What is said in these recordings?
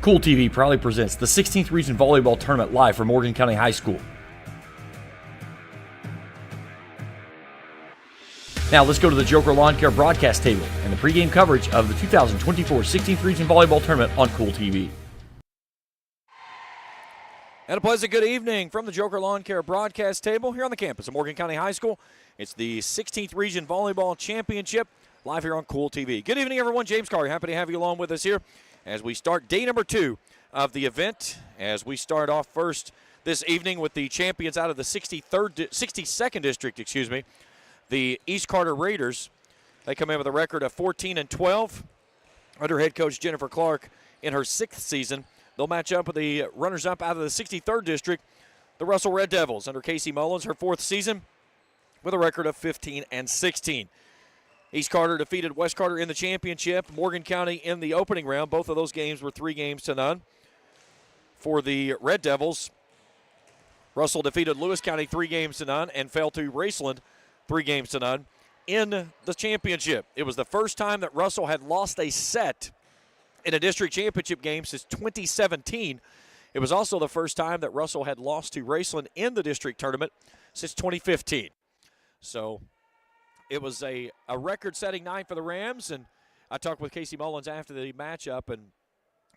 Kool TV proudly presents the 16th Region Volleyball Tournament live from Morgan County High School. Now let's go to the Joker Lawn Care broadcast table and the pregame coverage of the 2024 16th Region Volleyball Tournament on Kool TV. And a pleasant good evening from the Joker Lawn Care broadcast table here on the campus of Morgan County High School. It's the 16th Region Volleyball Championship live here on Kool TV. Good evening, everyone. James Carr, happy to have you along with us here as we start day number 2 of the event. As we start off first this evening with the champions out of the 62nd district, the East Carter Raiders. They come in with a record of 14-12 under head coach Jennifer Clark in her 6th season. They'll match up with the runners-up out of the 63rd district, the Russell Red Devils, under Casey Mullins, her 4th season, with a record of 15-16. East Carter defeated West Carter in the championship, Morgan County in the opening round. Both of those games were 3-0. For the Red Devils, Russell defeated Lewis County 3-0 and fell to Raceland 3-0 in the championship. It was the first time that Russell had lost a set in a district championship game since 2017. It was also the first time that Russell had lost to Raceland in the district tournament since 2015. So it was a record-setting night for the Rams, and I talked with Casey Mullins after the matchup, and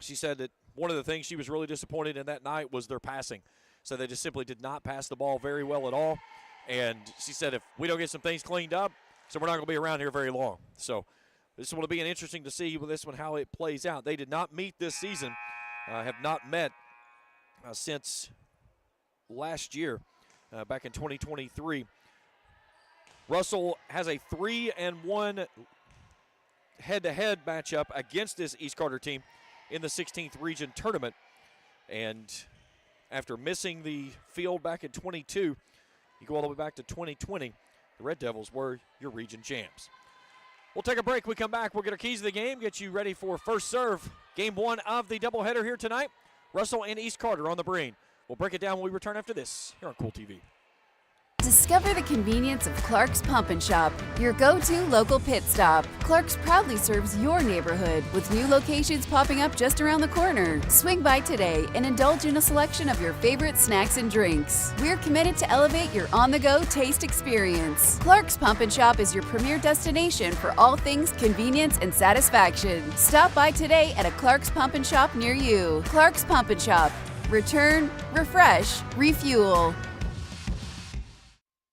she said that one of the things she was really disappointed in that night was their passing. So they just simply did not pass the ball very well at all. And she said if we don't get some things cleaned up, so we're not going to be around here very long. So this will be interesting to see with this one how it plays out. They did not meet this season, have not met since last year, back in 2023. Russell has a 3-1 head-to-head matchup against this East Carter team in the 16th Region Tournament. And after missing the field back in 22, you go all the way back to 2020, the Red Devils were your region champs. We'll take a break. We come back. We'll get our keys to the game, get you ready for first serve. Game 1 of the doubleheader here tonight. Russell and East Carter on the Breen. We'll break it down when we return after this here on Kool TV. Discover the convenience of Clark's Pump and Shop, your go-to local pit stop. Clark's proudly serves your neighborhood with new locations popping up just around the corner. Swing by today and indulge in a selection of your favorite snacks and drinks. We're committed to elevate your on-the-go taste experience. Clark's Pump and Shop is your premier destination for all things convenience and satisfaction. Stop by today at a Clark's Pump and Shop near you. Clark's Pump and Shop. Return, refresh, refuel.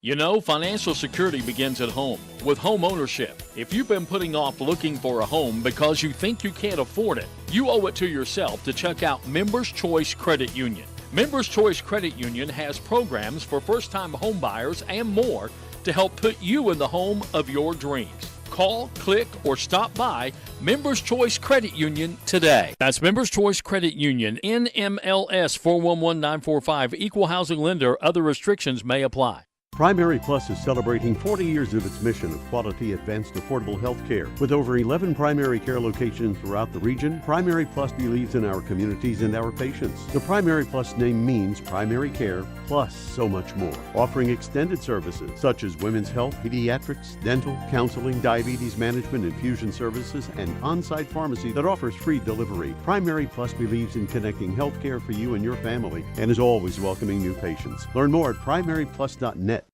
You know, financial security begins at home with home ownership. If you've been putting off looking for a home because you think you can't afford it, you owe it to yourself to check out Members Choice Credit Union. Members Choice Credit Union has programs for first-time home buyers and more to help put you in the home of your dreams. Call, click, or stop by Members Choice Credit Union today. That's Members Choice Credit Union, NMLS 411945, Equal Housing Lender. Other restrictions may apply. Primary Plus is celebrating 40 years of its mission of quality, advanced, affordable health care. With over 11 primary care locations throughout the region, Primary Plus believes in our communities and our patients. The Primary Plus name means primary care plus so much more, offering extended services such as women's health, pediatrics, dental, counseling, diabetes management, infusion services, and on-site pharmacy that offers free delivery. Primary Plus believes in connecting health care for you and your family and is always welcoming new patients. Learn more at primaryplus.net.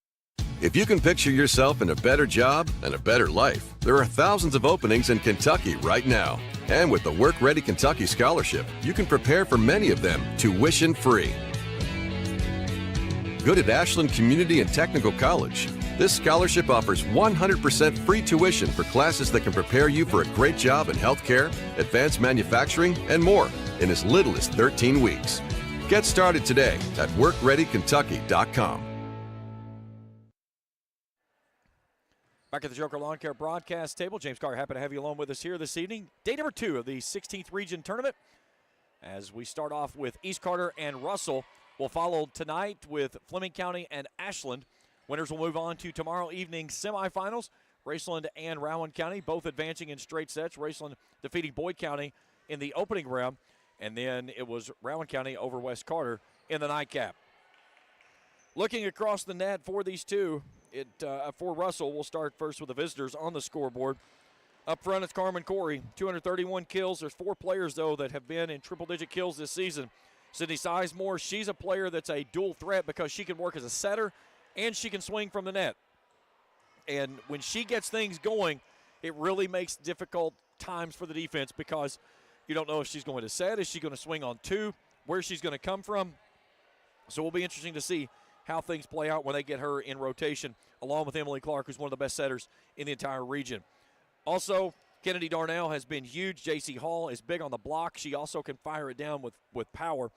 If you can picture yourself in a better job and a better life, there are thousands of openings in Kentucky right now. And with the Work Ready Kentucky Scholarship, you can prepare for many of them tuition-free. Good at Ashland Community and Technical College. This scholarship offers 100% free tuition for classes that can prepare you for a great job in healthcare, advanced manufacturing, and more in as little as 13 weeks. Get started today at workreadykentucky.com. Back at the Joker Lawn Care broadcast table, James Carr, happy to have you along with us here this evening. Day number 2 of the 16th Region Tournament. As we start off with East Carter and Russell, we'll follow tonight with Fleming County and Ashland. Winners will move on to tomorrow evening semifinals. Raceland and Rowan County both advancing in straight sets. Raceland defeating Boyd County in the opening round, and then it was Rowan County over West Carter in the nightcap. Looking across the net for these two, for Russell, we'll start first with the visitors on the scoreboard. Up front, it's Carmen Corey, 231 kills. There's 4 players, though, that have been in triple-digit kills this season. Sydney Sizemore, she's a player that's a dual threat because she can work as a setter and she can swing from the net. And when she gets things going, it really makes difficult times for the defense because you don't know if she's going to set, is she going to swing on 2, where she's going to come from. So it will be interesting to see how things play out when they get her in rotation, along with Emily Clark, who's one of the best setters in the entire region. Also, Kennedy Darnell has been huge. J.C. Hall is big on the block. She also can fire it down with power.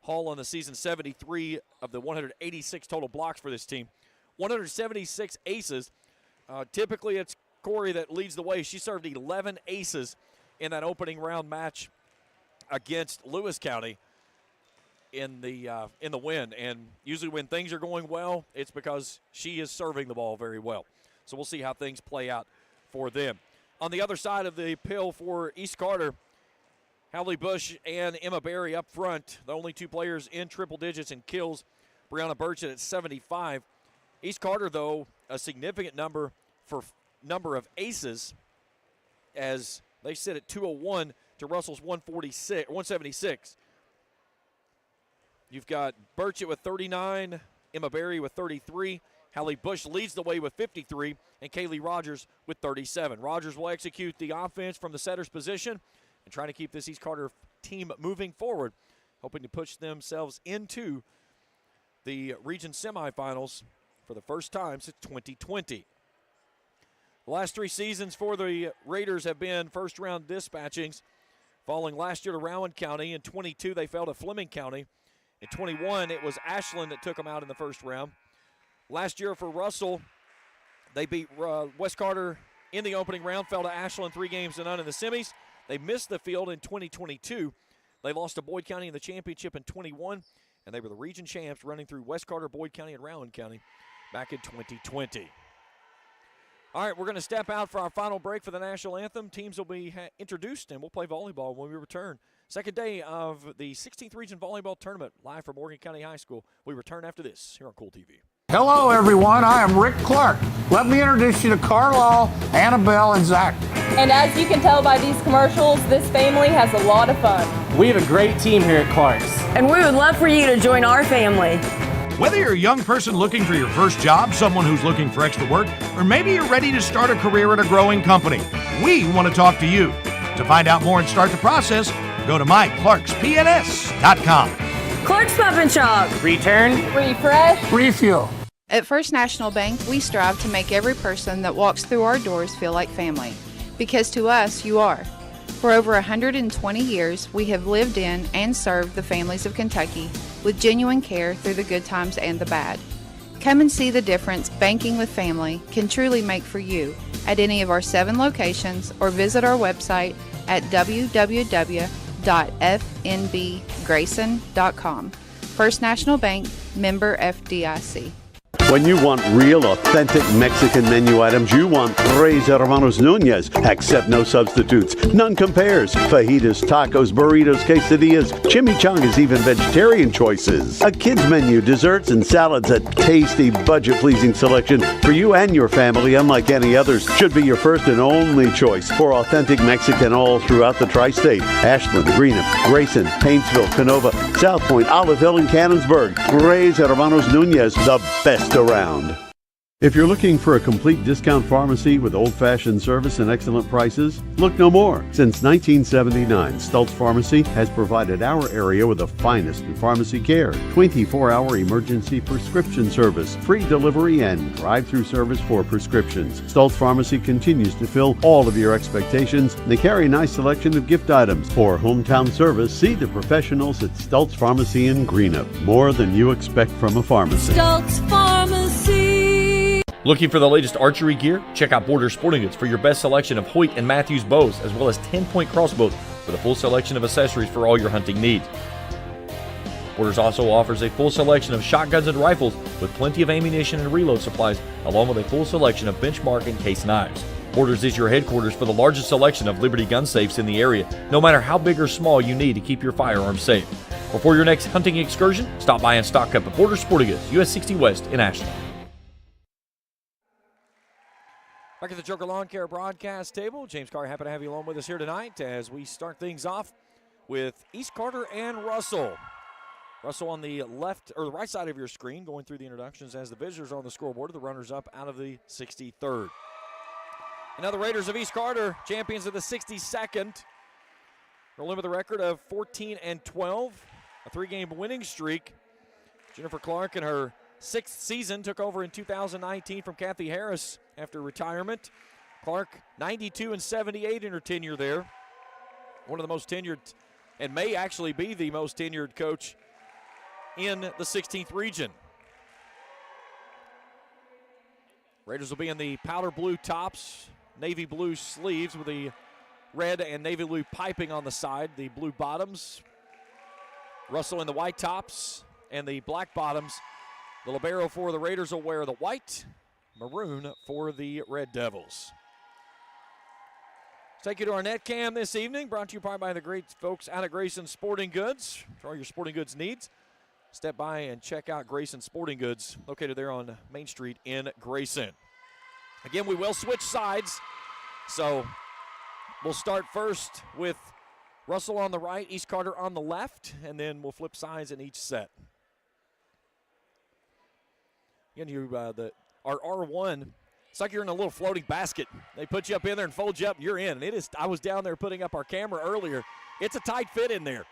Hall on the season, 73 of the 186 total blocks for this team. 176 aces. Typically, it's Corey that leads the way. She served 11 aces in that opening round match against Lewis County in the win. And usually when things are going well, it's because she is serving the ball very well. So we'll see how things play out for them. On the other side of the pill for East Carter, Hallie Bush and Emma Berry up front, the only 2 players in triple digits in kills. Brianna Burchett at 75. East Carter, though, a significant number for number of aces, as they sit at 201 to Russell's 176. You've got Burchett with 39, Emma Berry with 33. Hallie Bush leads the way with 53, and Kaylee Rogers with 37. Rogers will execute the offense from the setter's position and trying to keep this East Carter team moving forward, hoping to push themselves into the region semifinals for the first time since 2020. The last 3 seasons for the Raiders have been first-round dispatchings, falling last year to Rowan County. In 22, they fell to Fleming County. In 21, it was Ashland that took them out in the first round. Last year for Russell, they beat West Carter in the opening round, fell to Ashland 3-0 in the semis. They missed the field in 2022. They lost to Boyd County in the championship in 21, and they were the region champs running through West Carter, Boyd County, and Rowan County back in 2020. All right, we're going to step out for our final break for the national anthem. Teams will be introduced, and we'll play volleyball when we return. Second day of the 16th Region Volleyball Tournament, live from Morgan County High School. We return after this here on Kool TV. Hello, everyone. I am Rick Clark. Let me introduce you to Carlisle, Annabelle, and Zach. And as you can tell by these commercials, this family has a lot of fun. We have a great team here at Clark's. And we would love for you to join our family. Whether you're a young person looking for your first job, someone who's looking for extra work, or maybe you're ready to start a career at a growing company, we want to talk to you. To find out more and start the process, go to myclarkspns.com. Clark's Pump and Shop. Return, refresh, refuel. At First National Bank, we strive to make every person that walks through our doors feel like family. Because to us, you are. For over 120 years, we have lived in and served the families of Kentucky with genuine care through the good times and the bad. Come and see the difference banking with family can truly make for you at any of our 7 locations or visit our website at www.fnbgrayson.com. First National Bank, member FDIC. When you want real, authentic Mexican menu items, you want Reyes Hermanos Nunez. Accept no substitutes. None compares. Fajitas, tacos, burritos, quesadillas, chimichangas, even vegetarian choices. A kids menu, desserts, and salads. A tasty, budget-pleasing selection for you and your family, unlike any others. Should be your first and only choice for authentic Mexican all throughout the tri-state. Ashland, Greenup, Grayson, Paintsville, Canova, South Point, Olive Hill, and Cannonsburg. Reyes Hermanos Nunez, the best around. If you're looking for a complete discount pharmacy with old-fashioned service and excellent prices, look no more. Since 1979, Stultz Pharmacy has provided our area with the finest in pharmacy care, 24-hour emergency prescription service, free delivery, and drive-through service for prescriptions. Stultz Pharmacy continues to fill all of your expectations. They carry a nice selection of gift items. For hometown service, see the professionals at Stultz Pharmacy in Greenup. More than you expect from a pharmacy. Stultz Pharmacy. Looking for the latest archery gear? Check out Borders Sporting Goods for your best selection of Hoyt and Matthews bows, as well as 10-point crossbows with a full selection of accessories for all your hunting needs. Borders also offers a full selection of shotguns and rifles with plenty of ammunition and reload supplies, along with a full selection of benchmark and case knives. Borders is your headquarters for the largest selection of Liberty gun safes in the area, no matter how big or small you need to keep your firearms safe. Before your next hunting excursion, stop by and stock up at Borders Sporting Goods, US 60 West in Ashland. Back at the Joker Lawn Care broadcast table, James Carr, happy to have you along with us here tonight as we start things off with East Carter and Russell. Russell on the left or the right side of your screen, going through the introductions as the visitors are on the scoreboard. The runners up out of the 63rd. And now the Raiders of East Carter, champions of the 62nd, rolling with a record of 14-12, a 3-game winning streak. Jennifer Clark in her 6th season took over in 2019 from Kathy Harris after retirement. Clark 92-78 in her tenure there. One of the most tenured, and may actually be the most tenured coach in the 16th region. Raiders will be in the powder blue tops, navy blue sleeves with the red and navy blue piping on the side, the blue bottoms. Russell in the white tops and the black bottoms. The libero for the Raiders will wear the white, maroon for the Red Devils. Let's take you to our net cam this evening, brought to you by the great folks out of Grayson Sporting Goods. For all your sporting goods needs, step by and check out Grayson Sporting Goods, located there on Main Street in Grayson. Again, we will switch sides, so we'll start first with Russell on the right, East Carter on the left, and then we'll flip sides in each set. Again, our R1, it's like you're in a little floating basket. They put you up in there and fold you up, and you're in. And it is. I was down there putting up our camera earlier. It's a tight fit in there.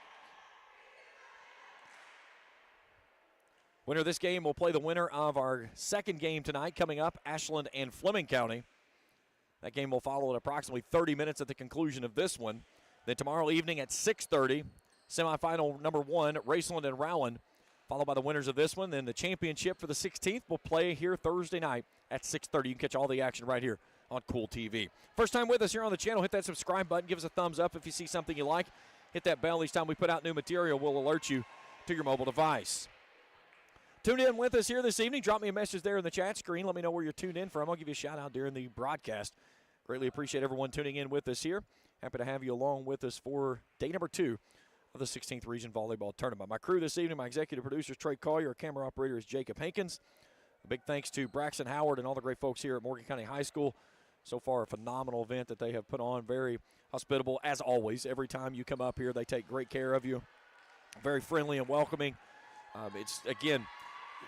Winner of this game will play the winner of our second game tonight coming up, Ashland and Fleming County. That game will follow at approximately 30 minutes at the conclusion of this one. Then tomorrow evening at 6:30, semifinal number 1, Raceland and Rowan, followed by the winners of this one. Then the championship for the 16th will play here Thursday night at 6:30. You can catch all the action right here on Kool TV. First time with us here on the channel, hit that subscribe button. Give us a thumbs up if you see something you like. Hit that bell each time we put out new material. We'll alert you to your mobile device. Tune in with us here this evening. Drop me a message there in the chat screen. Let me know where you're tuned in from. I'll give you a shout out during the broadcast. Greatly appreciate everyone tuning in with us here. Happy to have you along with us for day number 2 of the 16th Region Volleyball Tournament. My crew this evening, my executive producer is Trey Collier, our camera operator is Jacob Hankins. A big thanks to Braxton Howard and all the great folks here at Morgan County High School. So far, a phenomenal event that they have put on. Very hospitable, as always. Every time you come up here, they take great care of you. Very friendly and welcoming. It's, again,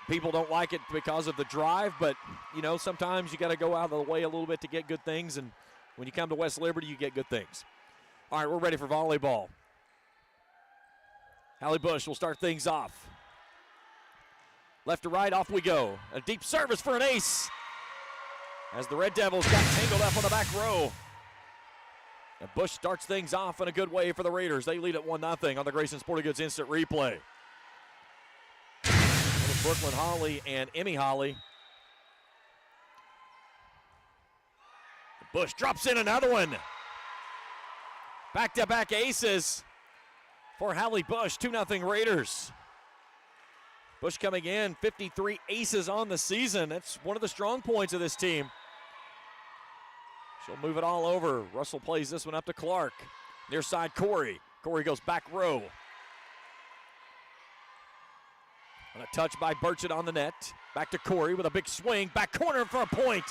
people don't like it because of the drive, but, you know, sometimes you got to go out of the way a little bit to get good things, and when you come to West Liberty, you get good things. All right, we're ready for volleyball. Hallie Bush will start things off. Left to right, off we go. A deep service for an ace as the Red Devils got tangled up on the back row. And Bush starts things off in a good way for the Raiders. They lead at 1-0 on the Grayson Sporting Goods instant replay. Brooklyn Holly and Emmy Holly. Bush drops in another one. Back-to-back aces for Hallie Bush, 2-0 Raiders. Bush coming in, 53 aces on the season. That's one of the strong points of this team. She'll move it all over. Russell plays this one up to Clark. Near side, Corey. Corey goes back row. And a touch by Burchett on the net. Back to Corey with a big swing. Back corner for a point.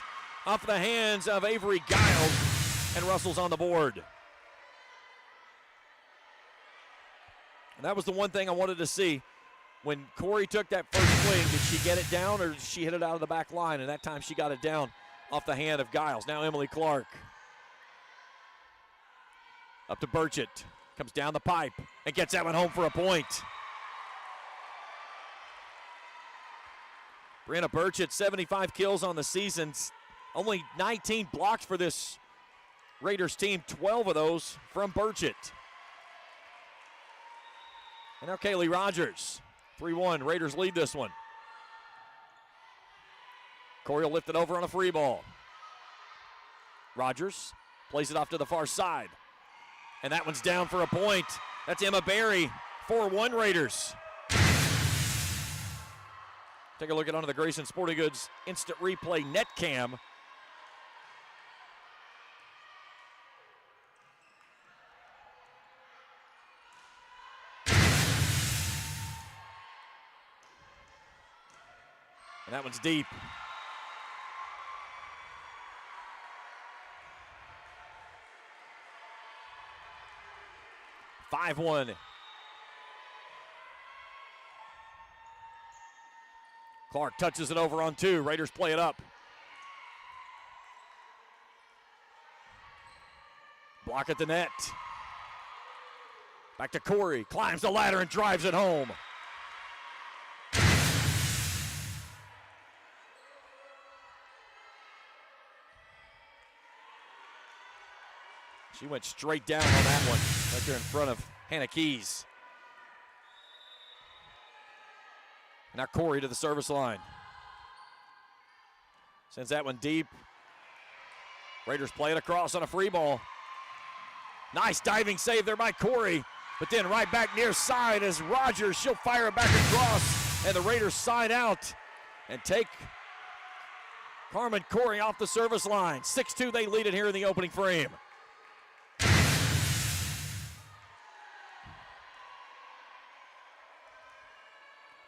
Off the hands of Avery Giles. And Russell's on the board. And that was the one thing I wanted to see. When Corey took that first swing, did she get it down or did she hit it out of the back line? And that time she got it down off the hand of Giles. Now Emily Clark. Up to Burchett. Comes down the pipe and gets that one home for a point. Brianna Burchett, 75 kills on the season. Only 19 blocks for this Raiders team, 12 of those from Burchett. And now Kaylee Rogers. 3-1, Raiders lead this one. Corey will lift it over on a free ball. Rogers plays it off to the far side. And that one's down for a point. That's Emma Berry, 4-1 Raiders. Take a look at onto the Grayson Sporting Goods instant replay net cam. And that one's deep. 5-1. Clark touches it over on 2. Raiders play it up. Block at the net. Back to Corey. Climbs the ladder and drives it home. She went straight down on that one. Right there in front of Hannah Keys. Now Corey to the service line. Sends that one deep. Raiders play it across on a free ball. Nice diving save there by Corey. But then right back near side is Rogers. She'll fire it back across. And the Raiders side out and take Carmen Corey off the service line. 6-2 they lead it here in the opening frame.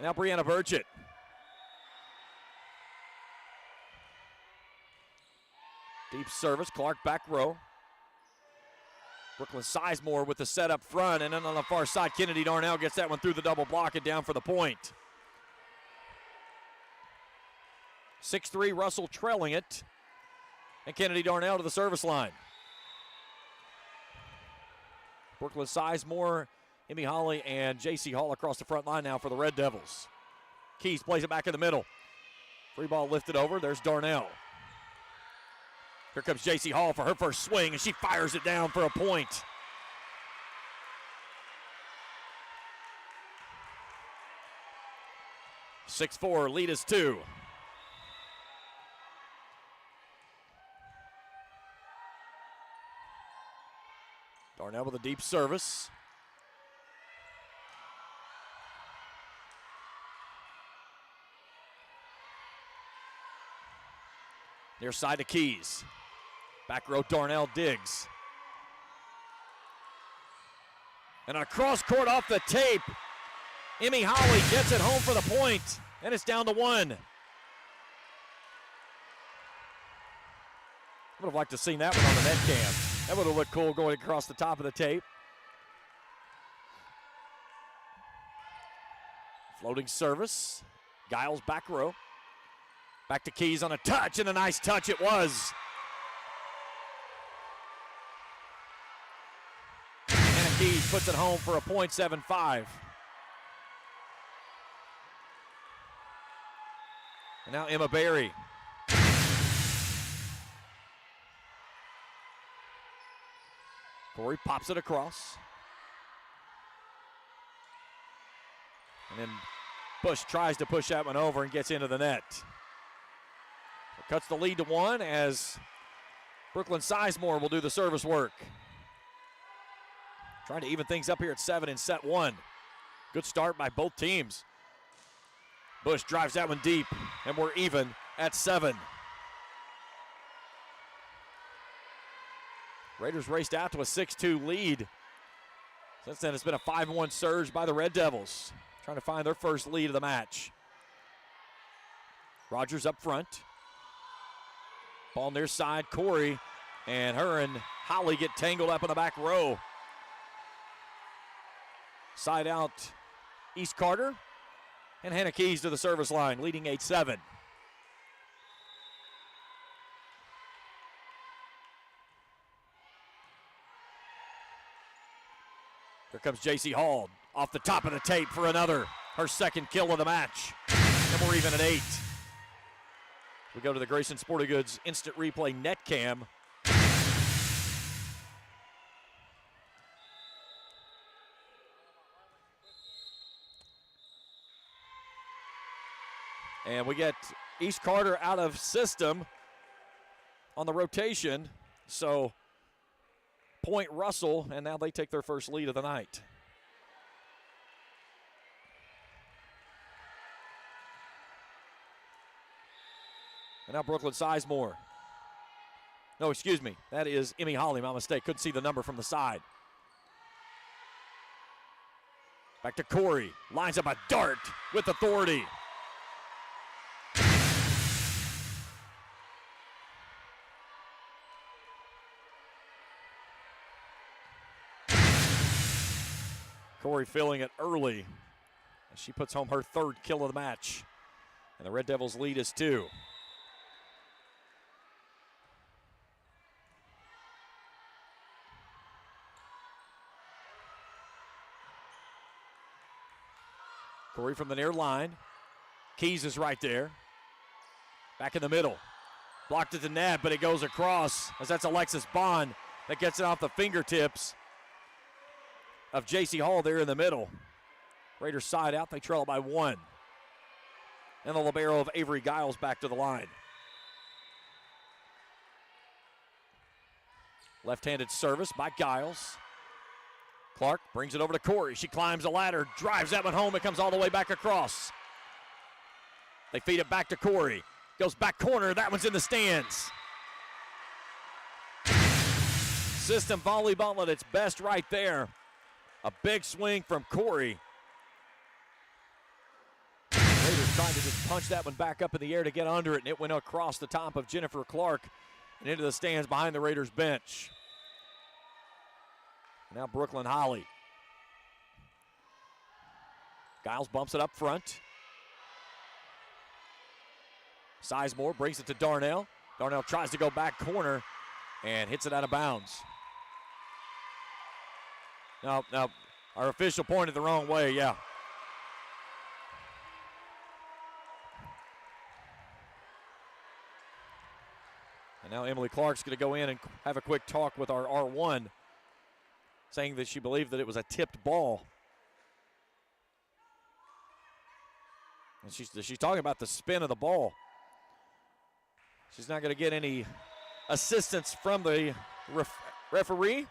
Now Brianna Burchett. Deep service, Clark back row. Brooklyn Sizemore with the set up front, and then on the far side, Kennedy Darnell gets that one through the double block and down for the point. 6-3, Russell trailing it, and Kennedy Darnell to the service line. Brooklyn Sizemore, Emmy Holly, and J.C. Hall across the front line now for the Red Devils. Keys plays it back in the middle. Free ball lifted over. There's Darnell. Here comes J.C. Hall for her first swing, and she fires it down for a point. (6-4) lead is 2. Darnell with a deep service. Near side to Keys. Back row, Darnell digs. And a cross court off the tape. Emmy Holly gets it home for the point, and it's down to 1. I would have liked to have seen that one on the net cam. That would have looked cool going across the top of the tape. Floating service. Giles back row. Back to Keys on a touch, and a nice touch it was. Hannah Keys puts it home for a point, 7-5. And now Emma Berry. Corey pops it across. And then Bush tries to push that one over and gets into the net. It cuts the lead to 1 as Brooklyn Sizemore will do the service work. Trying to even things up here at 7 in set 1. Good start by both teams. Bush drives that one deep, and we're even at 7. Raiders raced out to a 6-2 lead. Since then, it's been a 5-1 surge by the Red Devils, trying to find their first lead of the match. Rogers up front. Ball near side, Corey, and her and Holly get tangled up in the back row. Side out, East Carter, and Hannah Keys to the service line, leading 8-7. Here comes J.C. Hall off the top of the tape for another, her second kill of the match. And we're even at 8. We go to the Grayson Sporting Goods Instant Replay Net Cam. And we get East Carter out of system on the rotation. So point Russell, and now they take their first lead of the night. And now Brooklyn Sizemore. No, excuse me. That is Emmy Holly, my mistake. Couldn't see the number from the side. Back to Corey. Lines up a dart with authority. Corey feeling it early as she puts home her third kill of the match. And the Red Devils lead is 2. Corey from the near line. Keys is right there. Back in the middle. Blocked at the net, but it goes across as that's Alexis Bond that gets it off the fingertips of J.C. Hall there in the middle. Raiders side out. They trail it by 1. And the libero of Avery Giles back to the line. Left-handed service by Giles. Clark brings it over to Corey. She climbs the ladder, drives that one home. It comes all the way back across. They feed it back to Corey. Goes back corner. That one's in the stands. System volleyball at its best right there. A big swing from Corey. Raiders trying to just punch that one back up in the air to get under it, and it went across the top of Jennifer Clark and into the stands behind the Raiders bench. Now Brooklyn Holly. Giles bumps it up front. Sizemore brings it to Darnell. Darnell tries to go back corner and hits it out of bounds. Now our official pointed the wrong way, yeah. And now Emily Clark's going to go in and have a quick talk with our R1, saying that she believed that it was a tipped ball. And she's talking about the spin of the ball. She's not going to get any assistance from the referee.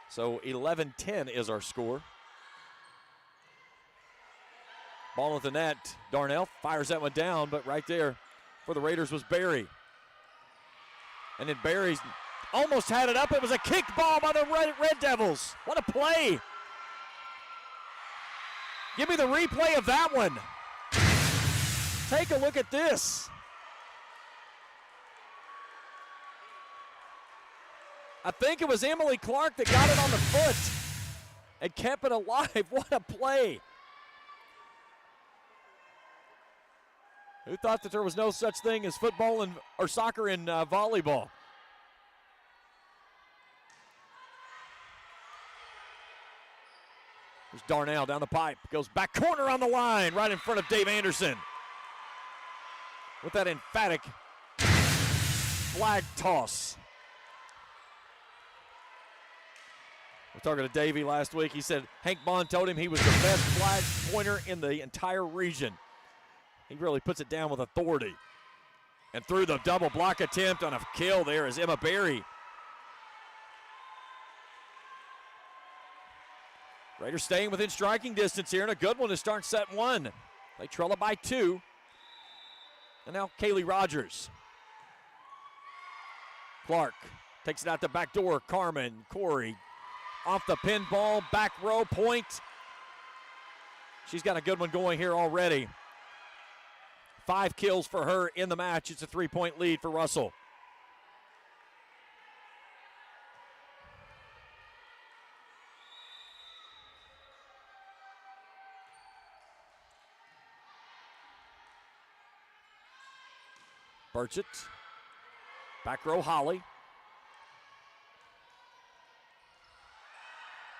So 11-10 is our score. Ball at the net. Darnell fires that one down, but right there for the Raiders was Barry. And then Barry's almost had it up. It was a kicked ball by the Red Devils. What a play. Give me the replay of that one. Take a look at this. I think it was Emily Clark that got it on the foot and kept it alive. What a play. Who thought that there was no such thing as football or soccer in volleyball? There's Darnell down the pipe. Goes back corner on the line right in front of Dave Anderson. With that emphatic flag toss. We're talking to Davey last week. He said Hank Bond told him he was the best flag pointer in the entire region. He really puts it down with authority. And through the double block attempt on a kill there is Emma Berry. Raiders staying within striking distance here, and a good one to start set 1. They trail it by 2. And now Kaylee Rogers. Clark takes it out the back door. Carmen, Corey, off the pin ball, back row, point. She's got a good one going here already. 5 kills for her in the match. It's a 3-point lead for Russell. Burchett. Back row, Holly.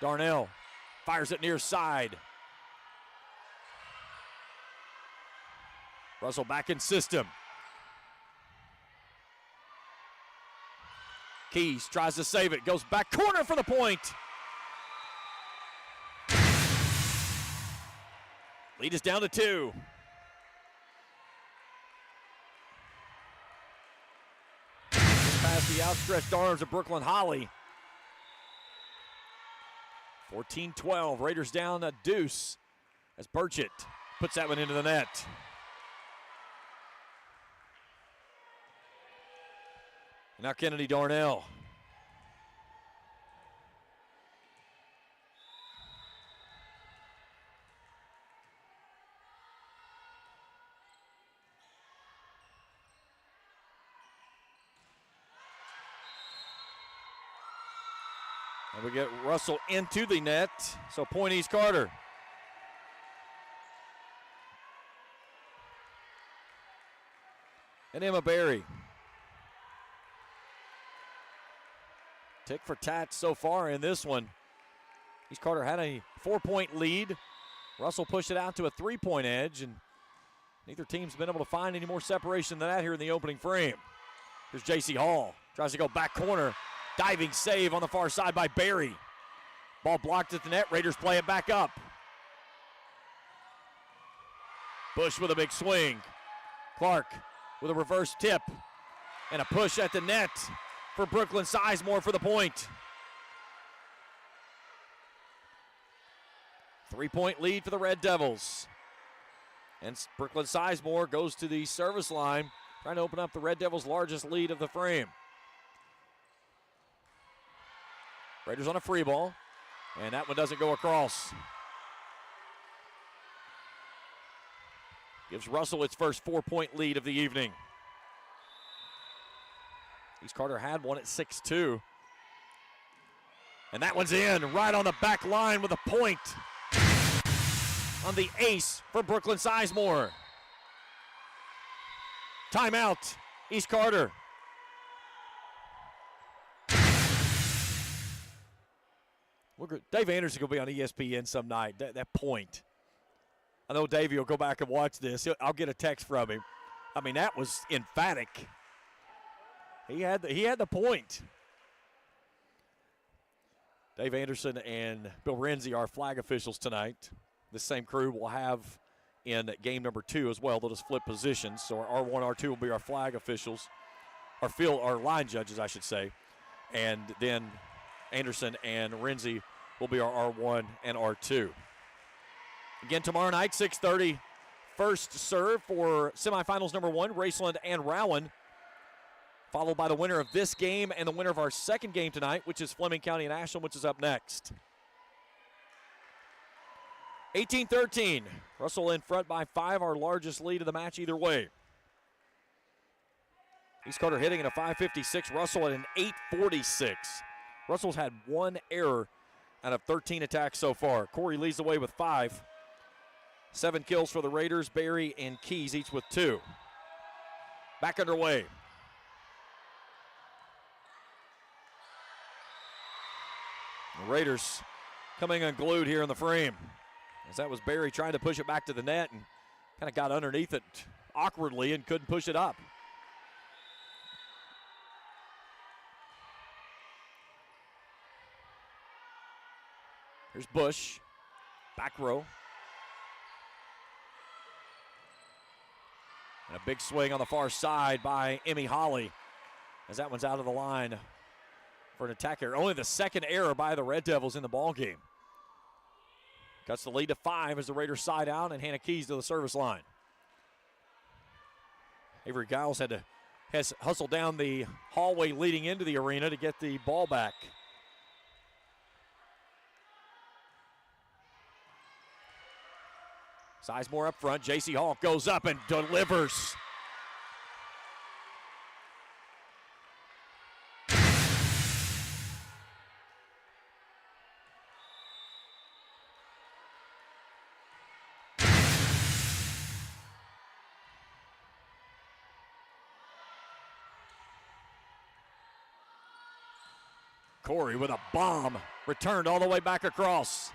Darnell fires it near side. Russell back in system. Keys tries to save it. Goes back corner for the point. Lead is down to 2. Past the outstretched arms of Brooklyn Holly. 14-12. Raiders down a deuce as Burchett puts that one into the net. And now Kennedy Darnell. And we get Russell into the net, so point East Carter. And Emma Berry. Tick for tat so far in this one. East Carter had a 4-point lead. Russell pushed it out to a 3-point edge, and neither team's been able to find any more separation than that here in the opening frame. Here's J.C. Hall. Tries to go back corner. Diving save on the far side by Berry. Ball blocked at the net. Raiders play it back up. Bush with a big swing. Clark with a reverse tip. And a push at the net for Brooklyn Sizemore for the point. 3-point lead for the Red Devils. And Brooklyn Sizemore goes to the service line, trying to open up the Red Devils' largest lead of the frame. Raiders on a free ball, and that one doesn't go across. Gives Russell its first 4-point lead of the evening. East Carter had one at 6-2. And that one's in, right on the back line with a point on the ace for Brooklyn Sizemore. Timeout, East Carter. Dave Anderson will be on ESPN some night. That point. I know Davey will go back and watch this. I'll get a text from him. I mean, that was emphatic. He had the point. Dave Anderson and Bill Renzi are flag officials tonight. The same crew will have in game number 2 as well. They'll just flip positions. So our R1, R2 will be our flag officials, our line judges, I should say. And then Anderson and Renzi will be our R1 and R2. Again, tomorrow night, 6:30, first serve for semifinals number 1, Raceland and Rowan, followed by the winner of this game and the winner of our second game tonight, which is Fleming County and Ashland, which is up next. 18-13, Russell in front by 5, our largest lead of the match either way. East Carter hitting at a 5.56, Russell at an 8.46. Russell's had 1 error out of 13 attacks so far. Corey leads the way with 5. 7 kills for the Raiders. Berry and Keys each with 2. Back underway. The Raiders coming unglued here in the frame, as that was Berry trying to push it back to the net and kind of got underneath it awkwardly and couldn't push it up. Here's Bush, back row. And a big swing on the far side by Emmy Holly, as that one's out of the line for an attack error. Only the second error by the Red Devils in the ballgame. Cuts the lead to 5 as the Raiders side out and Hannah Keys to the service line. Avery Giles has hustled down the hallway leading into the arena to get the ball back. Sizemore up front. J.C. Hall goes up and delivers. Corey with a bomb, returned all the way back across.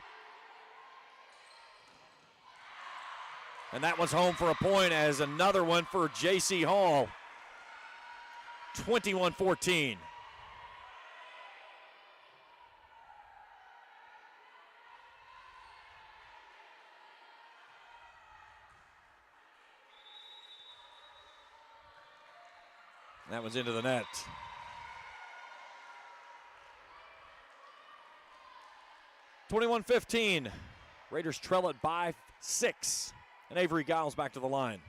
And that one's home for a point as another one for J.C. Hall. 21-14. That one's into the net. (21-15). Raiders trail it by 6. And Avery Giles back to the line.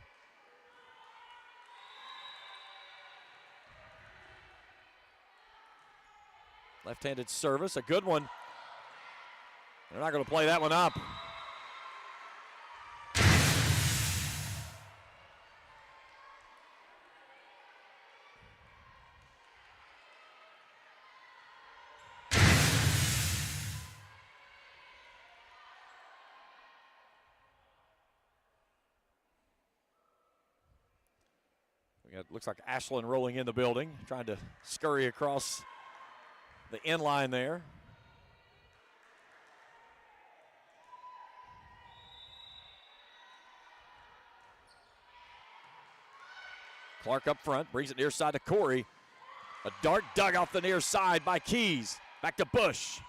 Left-handed service, a good one. They're not going to play that one up. It looks like Ashland rolling in the building, trying to scurry across the end line there. Clark up front, brings it near side to Corey. A dart dug off the near side by Keys. Back to Bush.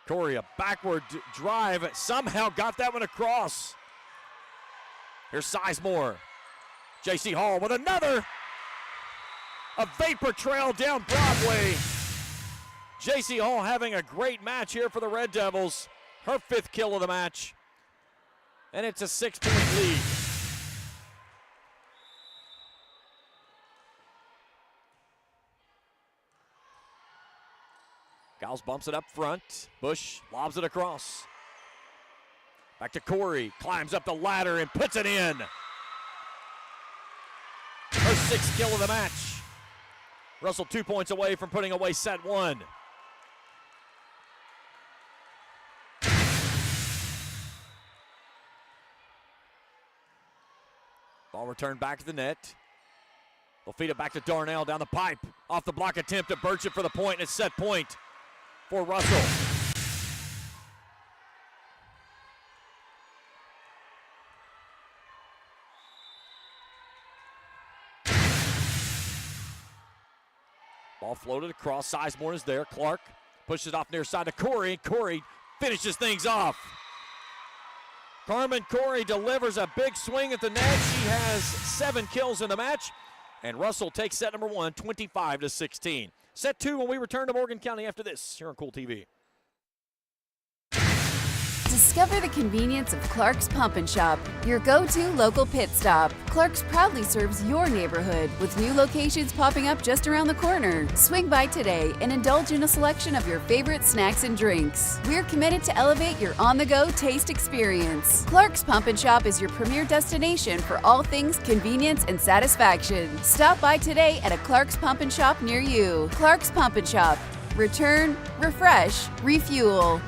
Corey, a backward drive, somehow got that one across. Here's Sizemore. J.C. Hall with another. A vapor trail down Broadway. J.C. Hall having a great match here for the Red Devils. Her 5th kill of the match. And it's a 6-point lead. Giles bumps it up front. Bush lobs it across. Back to Corey. Climbs up the ladder and puts it in. Her 6th kill of the match. Russell 2 points away from putting away set 1. Ball returned back to the net. They'll feed it back to Darnell down the pipe. Off the block attempt at Burchett for the point, and it's set point for Russell. Ball floated across. Sizemore is there. Clark pushes it off near side to Corey, and Corey finishes things off. Carmen Corey delivers a big swing at the net. She has 7 kills in the match, and Russell takes set number 1, 25-16. Set 2 when we return to Morgan County after this here on Kool TV. Discover the convenience of Clark's Pump and Shop, your go-to local pit stop. Clark's proudly serves your neighborhood with new locations popping up just around the corner. Swing by today and indulge in a selection of your favorite snacks and drinks. We're committed to elevate your on-the-go taste experience. Clark's Pump and Shop is your premier destination for all things convenience and satisfaction. Stop by today at a Clark's Pump and Shop near you. Clark's Pump and Shop. Return, refresh, refuel.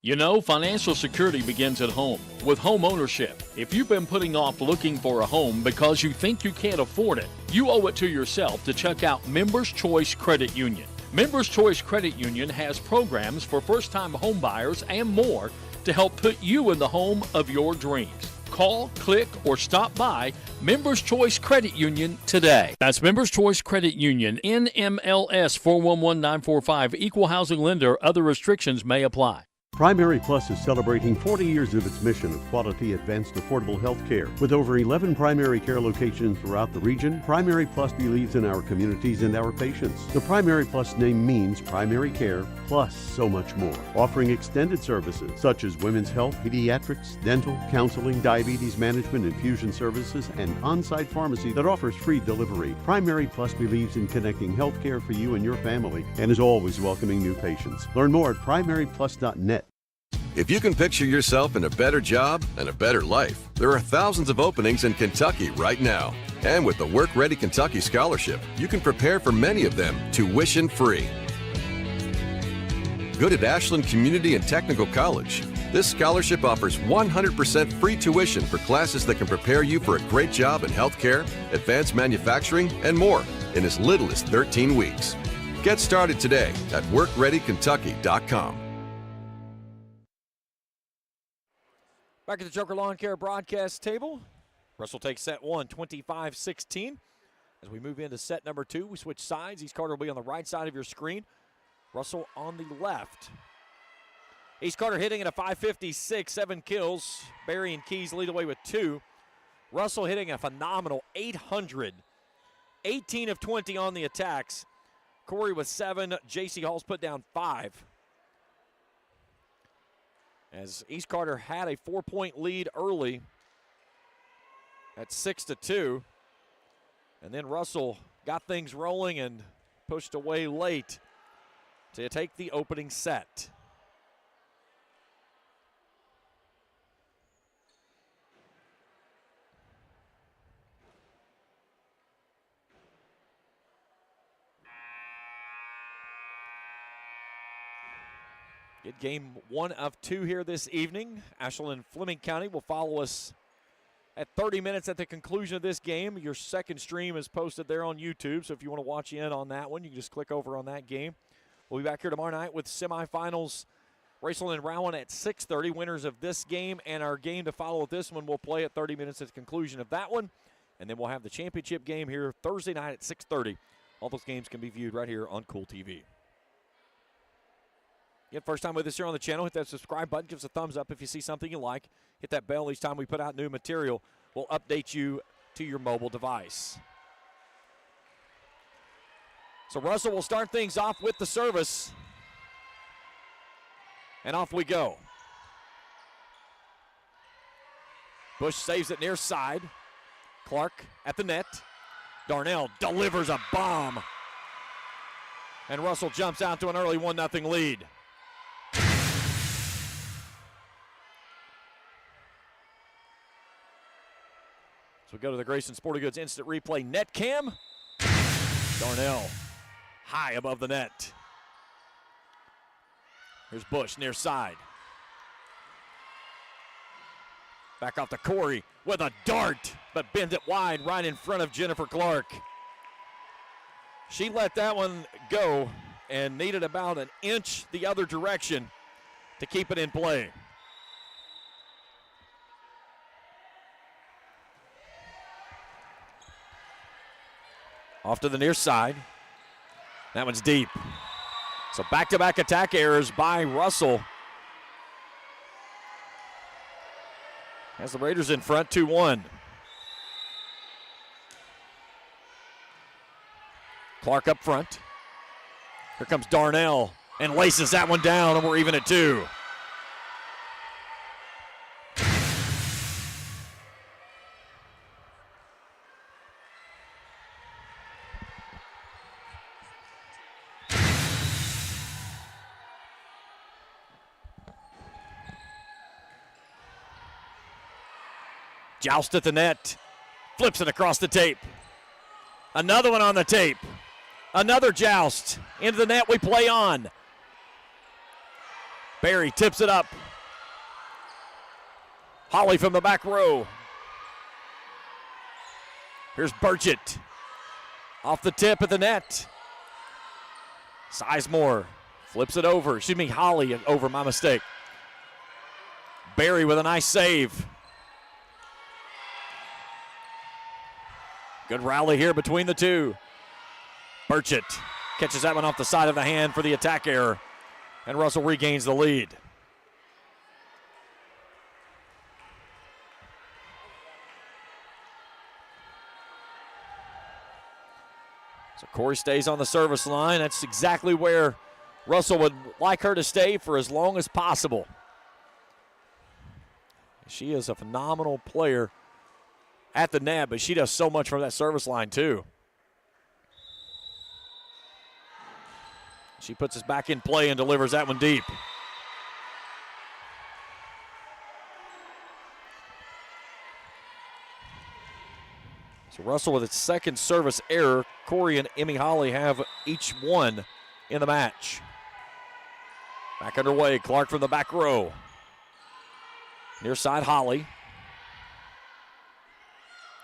You know, financial security begins at home with home ownership. If you've been putting off looking for a home because you think you can't afford it, you owe it to yourself to check out Members Choice Credit Union. Members Choice Credit Union has programs for first-time home buyers and more to help put you in the home of your dreams. Call, click, or stop by Members Choice Credit Union today. That's Members Choice Credit Union, NMLS 411945, Equal Housing Lender. Other restrictions may apply. Primary Plus is celebrating 40 years of its mission of quality, advanced, affordable health care. With over 11 primary care locations throughout the region, Primary Plus believes in our communities and our patients. The Primary Plus name means primary care plus so much more, offering extended services such as women's health, pediatrics, dental, counseling, diabetes management, infusion services, and on-site pharmacy that offers free delivery. Primary Plus believes in connecting health care for you and your family and is always welcoming new patients. Learn more at primaryplus.net. If you can picture yourself in a better job and a better life, there are thousands of openings in Kentucky right now. And with the Work Ready Kentucky Scholarship, you can prepare for many of them tuition-free. Good at Ashland Community and Technical College. This scholarship offers 100% free tuition for classes that can prepare you for a great job in healthcare, advanced manufacturing, and more in as little as 13 weeks. Get started today at workreadykentucky.com. Back at the Joker Lawn Care broadcast table. Russell takes set 1, 25-16. As we move into set number 2, we switch sides. East Carter will be on the right side of your screen. Russell on the left. East Carter hitting at a .556, 7 kills. Barry and Keys lead away with 2. Russell hitting a phenomenal .800. 18 of 20 on the attacks. Corey with 7. J.C. Hall's put down 5. As East Carter had a 4-point lead early at 6-2. And then Russell got things rolling and pushed away late to take the opening set. Get game 1 of 2 here this evening. Ashland and Fleming County will follow us at 30 minutes at the conclusion of this game. Your second stream is posted there on YouTube, so if you want to watch in on that one, you can just click over on that game. We'll be back here tomorrow night with semifinals. Racel and Rowan at 6:30. Winners of this game and our game to follow with this one will play at 30 minutes at the conclusion of that one. And then we'll have the championship game here Thursday night at 6:30. All those games can be viewed right here on Kool TV. Again, first time with us here on the channel, hit that subscribe button. Give us a thumbs up if you see something you like. Hit that bell each time we put out new material. We'll update you to your mobile device. So Russell will start things off with the service. And off we go. Bush saves it near side. Clark at the net. Darnell delivers a bomb. And Russell jumps out to an early 1-0 lead. So we go to the Grayson Sporting Goods Instant Replay net cam. Darnell high above the net. Here's Bush near side. Back off to Corey with a dart, but bends it wide right in front of Jennifer Clark. She let that one go and needed about an inch the other direction to keep it in play. Off to the near side. That one's deep. So back-to-back attack errors by Russell. Has the Raiders in front 2-1. Clark up front. Here comes Darnell and laces that one down, and we're even at 2. Joust at the net. Flips it across the tape. Another one on the tape. Another joust. Into the net we play on. Barry tips it up. Holly from the back row. Here's Burchett. Off the tip at the net. Sizemore flips it over. Excuse me, Holly over, my mistake. Barry with a nice save. Good rally here between the two. Burchett catches that one off the side of the hand for the attack error, and Russell regains the lead. So Corey stays on the service line. That's exactly where Russell would like her to stay for as long as possible. She is a phenomenal player at the net, but she does so much from that service line too. She puts us back in play and delivers that one deep. So Russell with its second service error. Corey and Emmy Holly have each one in the match. Back underway, Clark from the back row. Near side, Holly.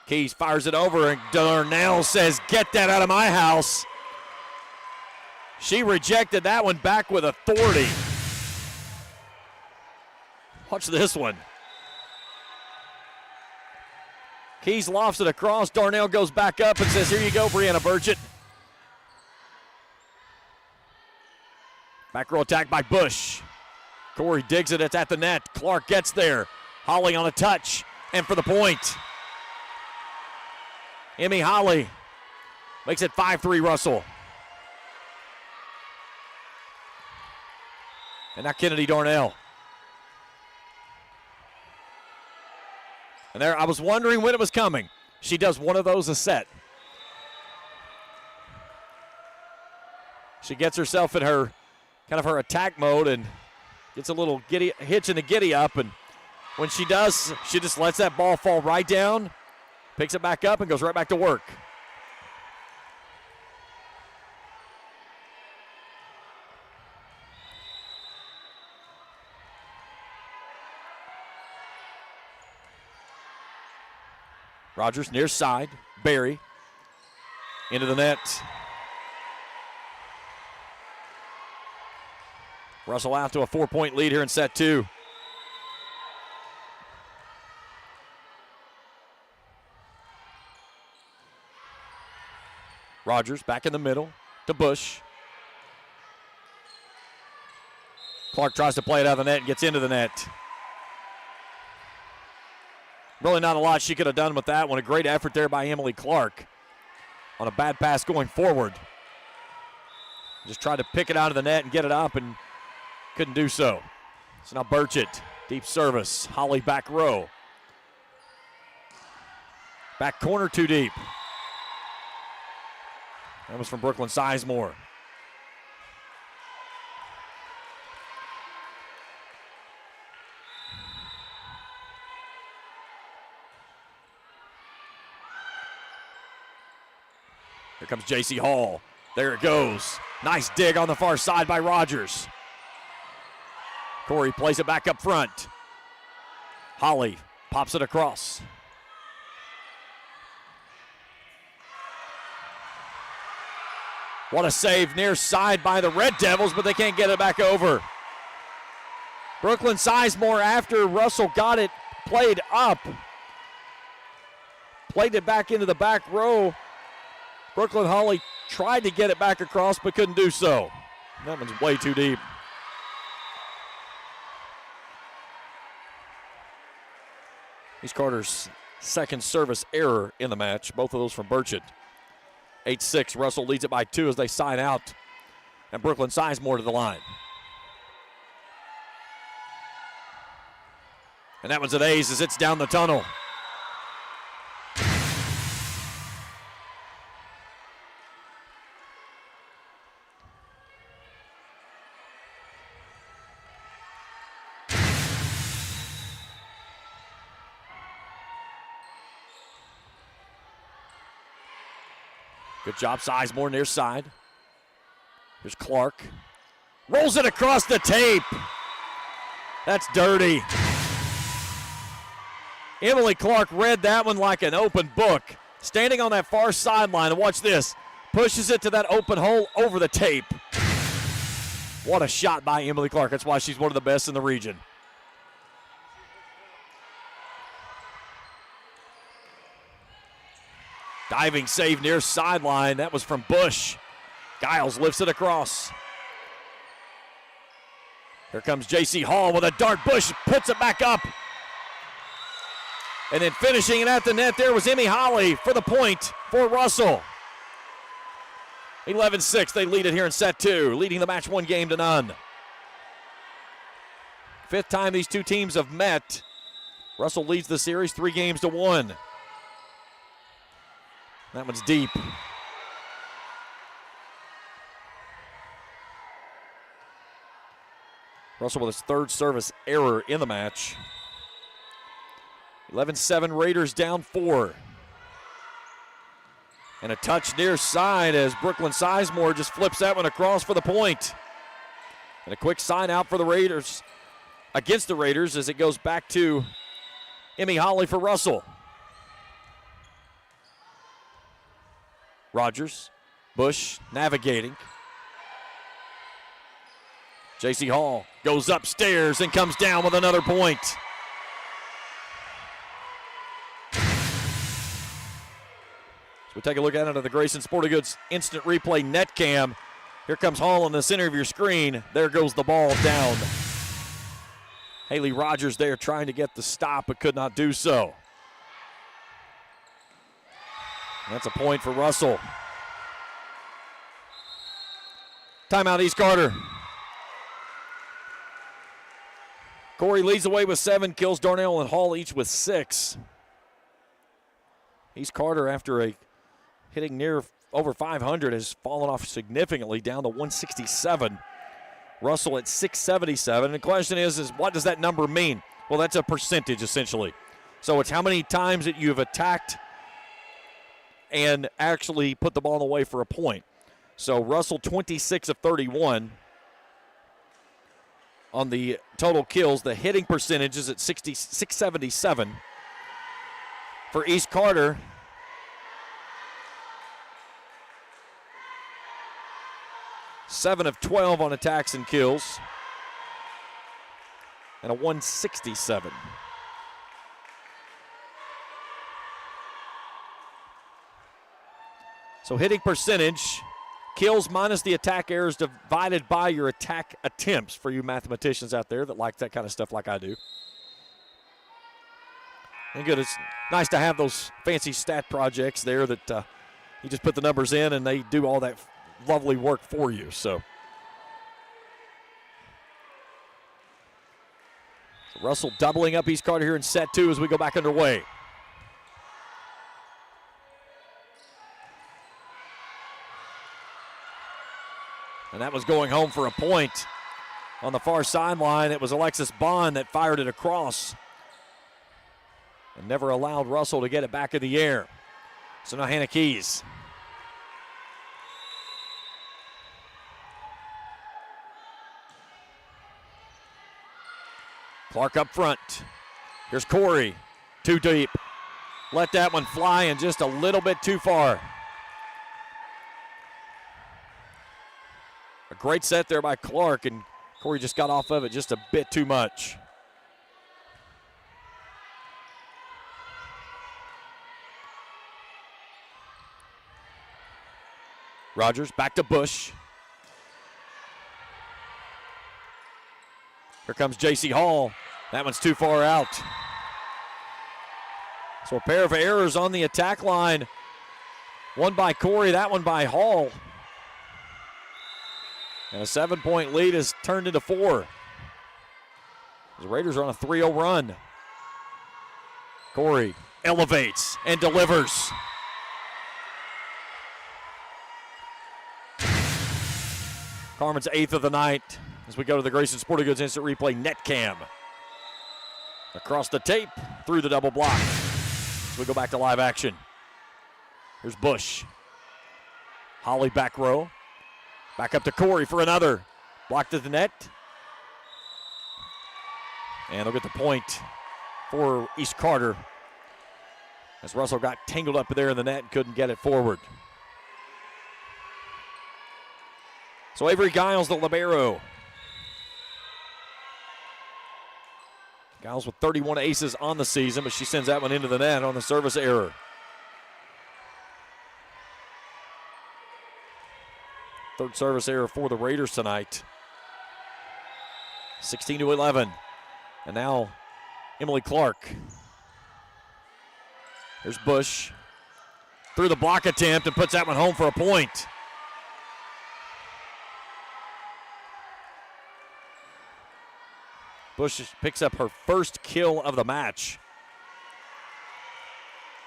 Keys fires it over, and Darnell says, "Get that out of my house." She rejected that one back with authority. Watch this one. Keys lofts it across. Darnell goes back up and says, "Here you go, Brianna Burchett." Back row attack by Bush. Corey digs it. It's at the net. Clark gets there. Holly on a touch, and for the point. Emmy Holly makes it 5-3 Russell. And now Kennedy Darnell. And there, I was wondering when it was coming. She does one of those a set. She gets herself in her kind of her attack mode and gets a little hitch in the giddy up. And when she does, she just lets that ball fall right down, picks it back up, and goes right back to work. Rogers near side. Barry into the net. Russell out to a 4-point lead here in set 2. Rogers back in the middle to Bush. Clark tries to play it out of the net and gets into the net. Really not a lot she could have done with that one. A great effort there by Emily Clark on a bad pass going forward. Just tried to pick it out of the net and get it up and couldn't do so. So now Burchett, deep service. Holly back row. Back corner too deep. That was from Brooklyn Sizemore. Here comes J.C. Hall. There it goes. Nice dig on the far side by Rogers. Corey plays it back up front. Holly pops it across. What a save near side by the Red Devils, but they can't get it back over. Brooklyn Sizemore, after Russell got it played up, played it back into the back row. Brooklyn Holly tried to get it back across, but couldn't do so. That one's way too deep. He's Carter's second service error in the match, both of those from Burchett. 8-6, Russell leads it by 2 as they side out, and Brooklyn Sizemore to the line. And that one's an ace as it's down the tunnel. Good job, Sizemore near side. Here's Clark. Rolls it across the tape. That's dirty. Emily Clark read that one like an open book. Standing on that far sideline, and watch this. Pushes it to that open hole over the tape. What a shot by Emily Clark. That's why she's one of the best in the region. Diving save near sideline. That was from Bush. Giles lifts it across. Here comes J.C. Hall with a dart. Bush puts it back up. And then finishing it at the net there was Emmy Holly for the point for Russell. 11-6, they lead it here in set 2, leading the match 1-0. Fifth time these two teams have met. Russell leads the series 3-1. That one's deep. Russell with his third service error in the match. 11-7, Raiders down 4. And a touch near side as Brooklyn Sizemore just flips that one across for the point. And a quick sign out for the Raiders, against the Raiders, as it goes back to Emmy Holly for Russell. Rogers, Bush navigating. J.C. Hall goes upstairs and comes down with another point. So we take a look at it on the Grayson Sporting Goods Instant Replay Net Cam. Here comes Hall in the center of your screen. There goes the ball down. Haley Rogers there trying to get the stop but could not do so. That's a point for Russell. Timeout, East Carter. Corey leads the way with 7 kills. Darnell and Hall each with 6. East Carter, after hitting near over 500, has fallen off significantly down to 167. Russell at 677. And the question is what does that number mean? Well, that's a percentage, essentially. So it's how many times that you've attacked and actually put the ball away for a point. So Russell 26 of 31 on the total kills. The hitting percentage is at 677 for East Carter. Seven of 12 on attacks and kills. And a 167. So hitting percentage, kills minus the attack errors divided by your attack attempts for you mathematicians out there that like that kind of stuff like I do. And good, it's nice to have those fancy stat projects there that you just put the numbers in and they do all that lovely work for you. So Russell doubling up East Carter here in set 2 as we go back underway. And that was going home for a point. On the far sideline, it was Alexis Bond that fired it across and never allowed Russell to get it back in the air. So now Hannah Keys. Clark up front. Here's Corey. Too deep. Let that one fly and just a little bit too far. A great set there by Clark, and Corey just got off of it just a bit too much. Rogers back to Bush. Here comes J.C. Hall. That one's too far out. So a pair of errors on the attack line. One by Corey, that one by Hall. And a 7-point lead is turned into 4. The Raiders are on a 3-0 run. Corey elevates and delivers. Carmen's 8th of the night as we go to the Grayson Sporting Goods Instant Replay net cam. Across the tape, through the double block. As we go back to live action. Here's Bush. Holly back row. Back up to Corey for another. Blocked at the net. And they'll get the point for East Carter as Russell got tangled up there in the net and couldn't get it forward. So Avery Giles, the libero. Giles with 31 aces on the season, but she sends that one into the net on the service error. Third service error for the Raiders tonight. 16-11. And now Emily Clark. Here's Bush. Through the block attempt and puts that one home for a point. Bush picks up her first kill of the match.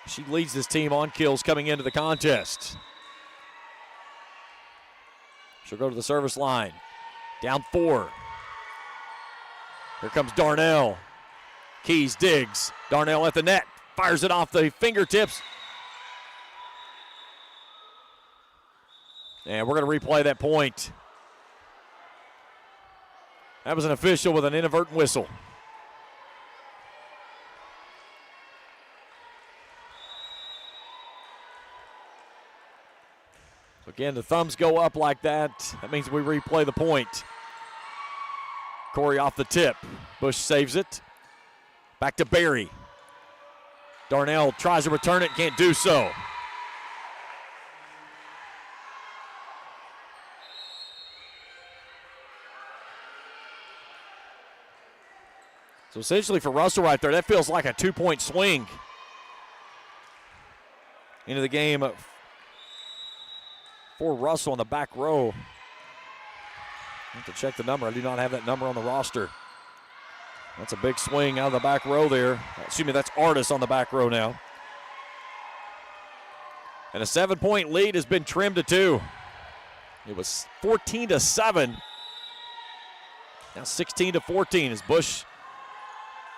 She leads this team on kills coming into the contest. She'll go to the service line. Down 4. Here comes Darnell. Keys digs. Darnell at the net. Fires it off the fingertips. And we're going to replay that point. That was an official with an inadvertent whistle. So again, the thumbs go up like that. That means we replay the point. Corey off the tip. Bush saves it. Back to Barry. Darnell tries to return it, can't do so. So essentially for Russell right there, that feels like a 2-point swing into the game for Russell on the back row. I have to check the number. I do not have that number on the roster. That's a big swing out of the back row there. Excuse me, that's Artis on the back row now. And a 7-point lead has been trimmed to 2. It was 14-7. Now 16-14 as Bush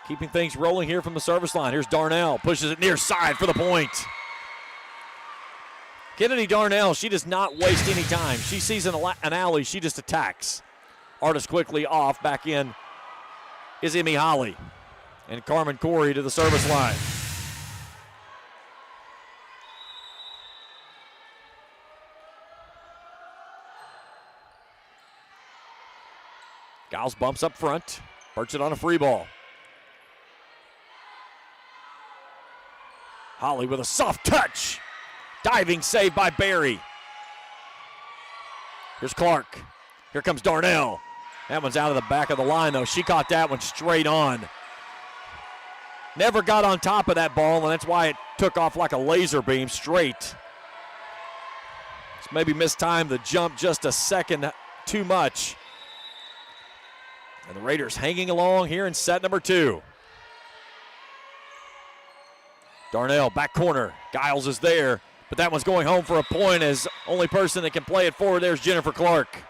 keeping things rolling here from the service line. Here's Darnell, pushes it near side for the point. Kennedy Darnell, she does not waste any time. She sees an alley, she just attacks. Artis quickly off, back in is Emmy Holly. And Carmen Corey to the service line. Giles bumps up front, perch it on a free ball. Holly with a soft touch. Diving save by Barry. Here's Clark. Here comes Darnell. That one's out of the back of the line, though. She caught that one straight on. Never got on top of that ball, and that's why it took off like a laser beam straight. Just maybe mistimed the jump just a second too much. And the Raiders hanging along here in set number 2. Darnell, back corner. Giles is there, but that one's going home for a point as only person that can play it forward there is Jennifer Clark.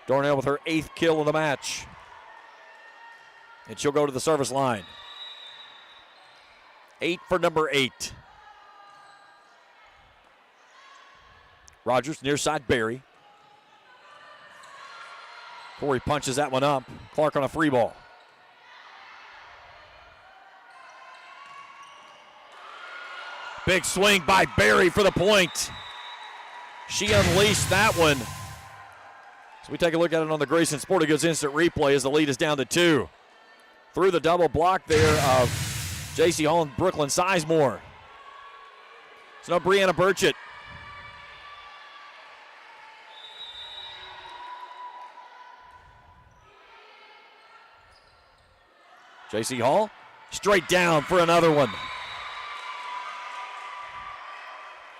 Darnell with her 8th kill of the match. And she'll go to the service line. 8 for number 8. Rogers near side Barry. Corey punches that one up. Clark on a free ball. Big swing by Barry for the point. She unleashed that one. So we take a look at it on the Grayson Sporting Goods instant replay as the lead is down to 2. Through the double block there of J.C. Hall and Brooklyn Sizemore. It's no Brianna Burchett. J.C. Hall straight down for another one.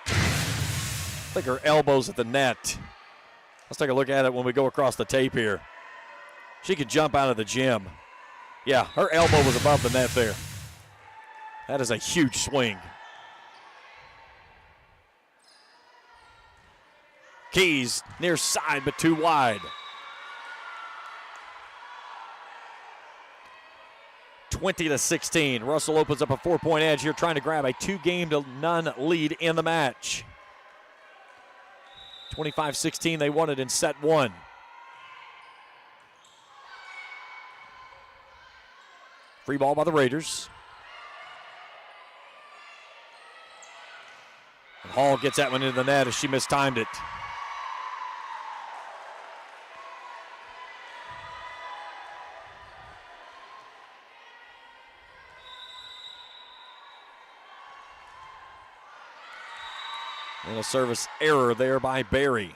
I think her elbow's at the net. Let's take a look at it when we go across the tape here. She could jump out of the gym. Yeah, her elbow was above the net there. That is a huge swing. Keys near side but too wide. 20-16. Russell opens up a 4-point edge here, trying to grab a 2-0 lead in the match. 25-16 they won it in set 1. Free ball by the Raiders. And Hall gets that one into the net as she mistimed it. And a service error there by Barry.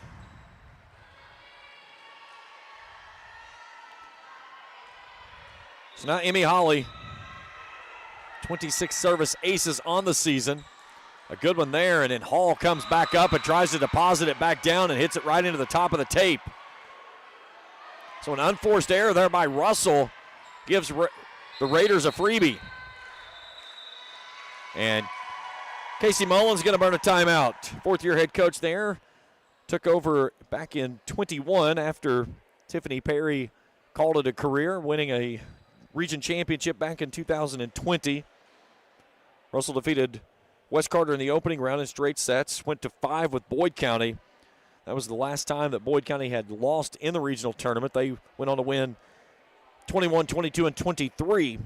So now Emmy Holly, 26 service aces on the season. A good one there, and then Hall comes back up and tries to deposit it back down and hits it right into the top of the tape. So an unforced error there by Russell gives the Raiders a freebie. And Casey Mullins going to burn a timeout. 4th-year head coach there. Took over back in 21 after Tiffany Perry called it a career, winning a region championship back in 2020. Russell defeated West Carter in the opening round in straight sets. Went to 5 with Boyd County. That was the last time that Boyd County had lost in the regional tournament. They went on to win 21, 22, and 23.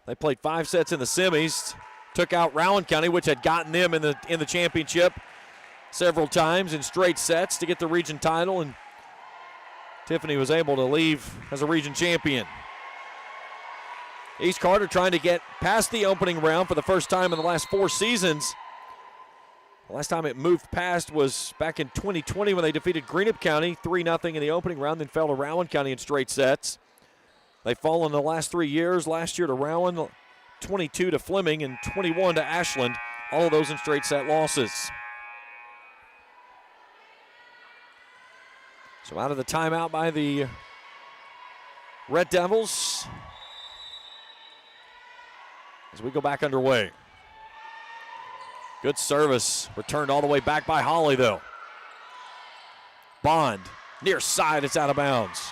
They played 5 sets in the semis. Took out Rowan County, which had gotten them in the championship several times in straight sets to get the region title, and Tiffany was able to leave as a region champion. East Carter trying to get past the opening round for the first time in the last 4 seasons. The last time it moved past was back in 2020 when they defeated Greenup County 3-0 in the opening round, then fell to Rowan County in straight sets. They've fallen the last 3 years, last year to Rowan, 22 to Fleming, and 21 to Ashland. All of those in straight set losses. So out of the timeout by the Red Devils as we go back underway. Good service. Returned all the way back by Holly, though. Bond, near side, it's out of bounds.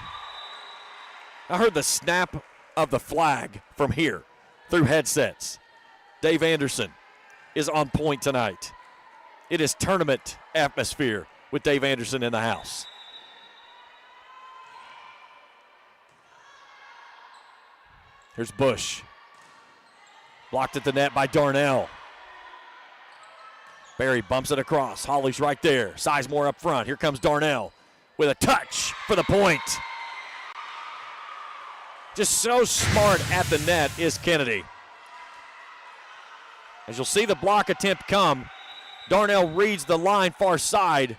I heard the snap of the flag from here through headsets. Dave Anderson is on point tonight. It is tournament atmosphere with Dave Anderson in the house. Here's Bush. Blocked at the net by Darnell. Barry bumps it across. Holly's right there. Sizemore up front. Here comes Darnell with a touch for the point. Just so smart at the net is Kennedy. As you'll see the block attempt come, Darnell reads the line far side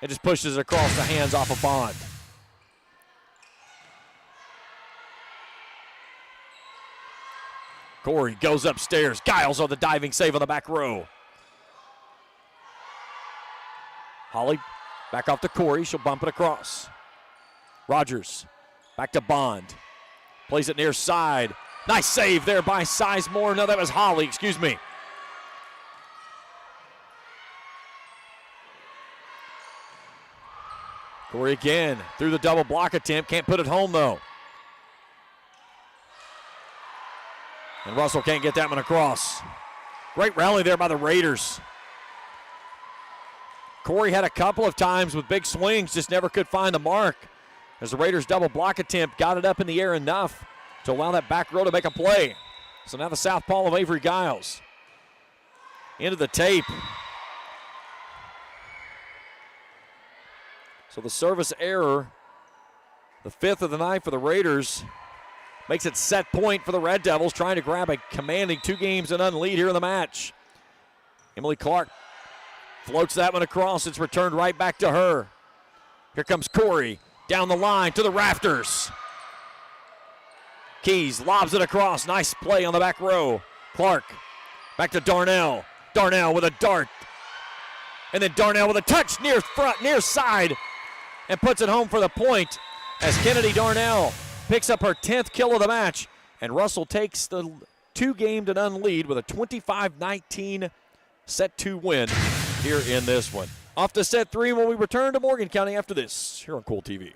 and just pushes it across the hands off of Bond. Corey goes upstairs. Giles on the diving save on the back row. Holly back off to Corey. She'll bump it across. Rogers back to Bond. Plays it near side. Nice save there by Sizemore. No, that was Holly, excuse me. Corey again through the double block attempt. Can't put it home though. And Russell can't get that one across. Great rally there by the Raiders. Corey had a couple of times with big swings, just never could find the mark. As the Raiders' double block attempt got it up in the air enough to allow that back row to make a play. So now the southpaw of Avery Giles. Into the tape. So the service error, the fifth of the night for the Raiders, makes it set point for the Red Devils, trying to grab a commanding 2-0 lead here in the match. Emily Clark floats that one across. It's returned right back to her. Here comes Corey down the line to the rafters. Keys lobs it across. Nice play on the back row. Clark back to Darnell. Darnell with a dart. And then Darnell with a touch near front, near side, and puts it home for the point as Kennedy Darnell picks up her 10th kill of the match, and Russell takes the 2-0 lead with a 25-19 set 2 win here in this one. Off to set 3 when we return to Morgan County after this here on Kool TV.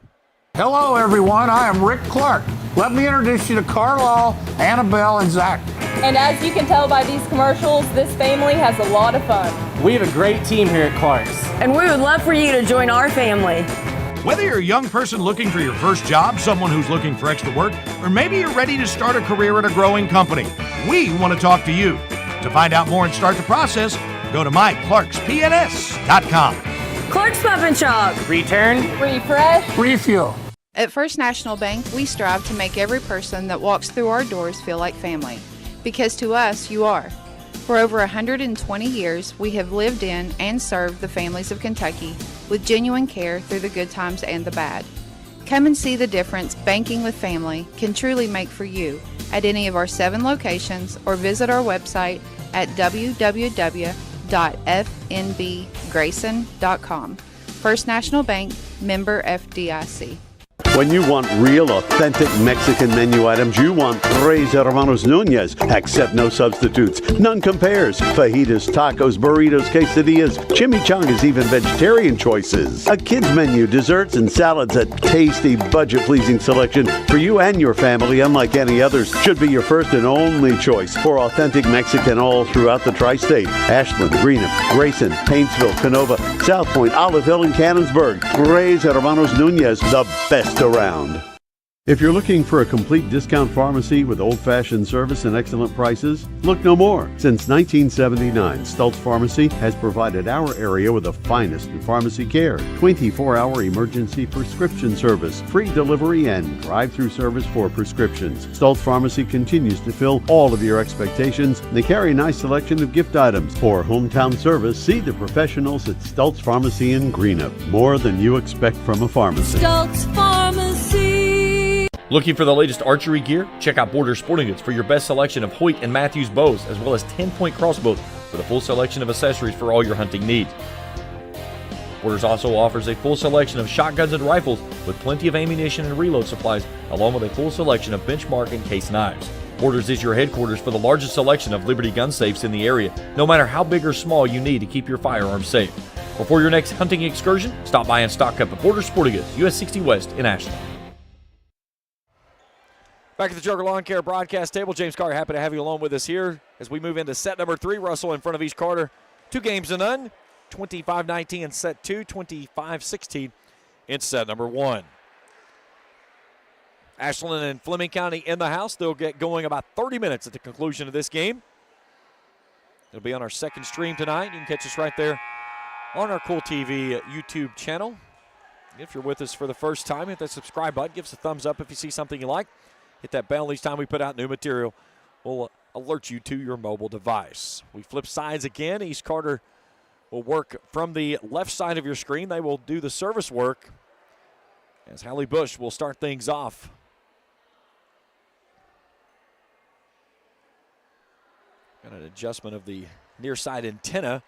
Hello, everyone. I am Rick Clark. Let me introduce you to Carlisle, Annabelle, and Zach. And as you can tell by these commercials, this family has a lot of fun. We have a great team here at Clark's. And we would love for you to join our family. Whether you're a young person looking for your first job, someone who's looking for extra work, or maybe you're ready to start a career at a growing company, we want to talk to you. To find out more and start the process, go to myclarkspns.com. Clark's Pump and Shop. Return. Refresh. Refuel. At First National Bank, we strive to make every person that walks through our doors feel like family. Because to us, you are. For over 120 years, we have lived in and served the families of Kentucky with genuine care through the good times and the bad. Come and see the difference banking with family can truly make for you at any of our 7 locations or visit our website at www.fnbgrayson.com. First National Bank, member FDIC. When you want real, authentic Mexican menu items, you want Reyes Hermanos Nunez. Accept no substitutes. None compares. Fajitas, tacos, burritos, quesadillas, chimichangas, even vegetarian choices. A kids menu, desserts, and salads. A tasty, budget-pleasing selection for you and your family, unlike any others. Should be your first and only choice for authentic Mexican all throughout the tri-state. Ashland, Greenup, Grayson, Paintsville, Canova, South Point, Olive Hill, and Cannonsburg. Reyes Hermanos Nunez, the best around. If you're looking for a complete discount pharmacy with old-fashioned service and excellent prices, look no more. Since 1979, Stultz Pharmacy has provided our area with the finest in pharmacy care. 24-hour emergency prescription service, free delivery, and drive-through service for prescriptions. Stultz Pharmacy continues to fill all of your expectations. They carry a nice selection of gift items. For hometown service, see the professionals at Stultz Pharmacy in Greenup. More than you expect from a pharmacy. Stultz Pharmacy. Looking for the latest archery gear? Check out Border Sporting Goods for your best selection of Hoyt and Matthews bows, as well as 10-point crossbows with a full selection of accessories for all your hunting needs. Borders also offers a full selection of shotguns and rifles with plenty of ammunition and reload supplies, along with a full selection of benchmark and case knives. Borders is your headquarters for the largest selection of Liberty gun safes in the area, no matter how big or small you need to keep your firearms safe. Before your next hunting excursion, stop by and stock up at Border Sporting Goods, US 60 West in Ashland. Back at the Joker Lawn Care broadcast table, James Carr, happy to have you along with us here as we move into set number 3. Russell in front of East Carter, 2-0, 25-19 in set 2, 25-16 in set number 1. Ashland and Fleming County in the house. They'll get going about 30 minutes at the conclusion of this game. It'll be on our second stream tonight. You can catch us right there on our Kool TV YouTube channel. If you're with us for the first time, hit that subscribe button. Give us a thumbs up if you see something you like. Hit that bell each time we put out new material. We'll alert you to your mobile device. We flip sides again. East Carter will work from the left side of your screen. They will do the service work as Hallie Bush will start things off. Got an adjustment of the near side antenna.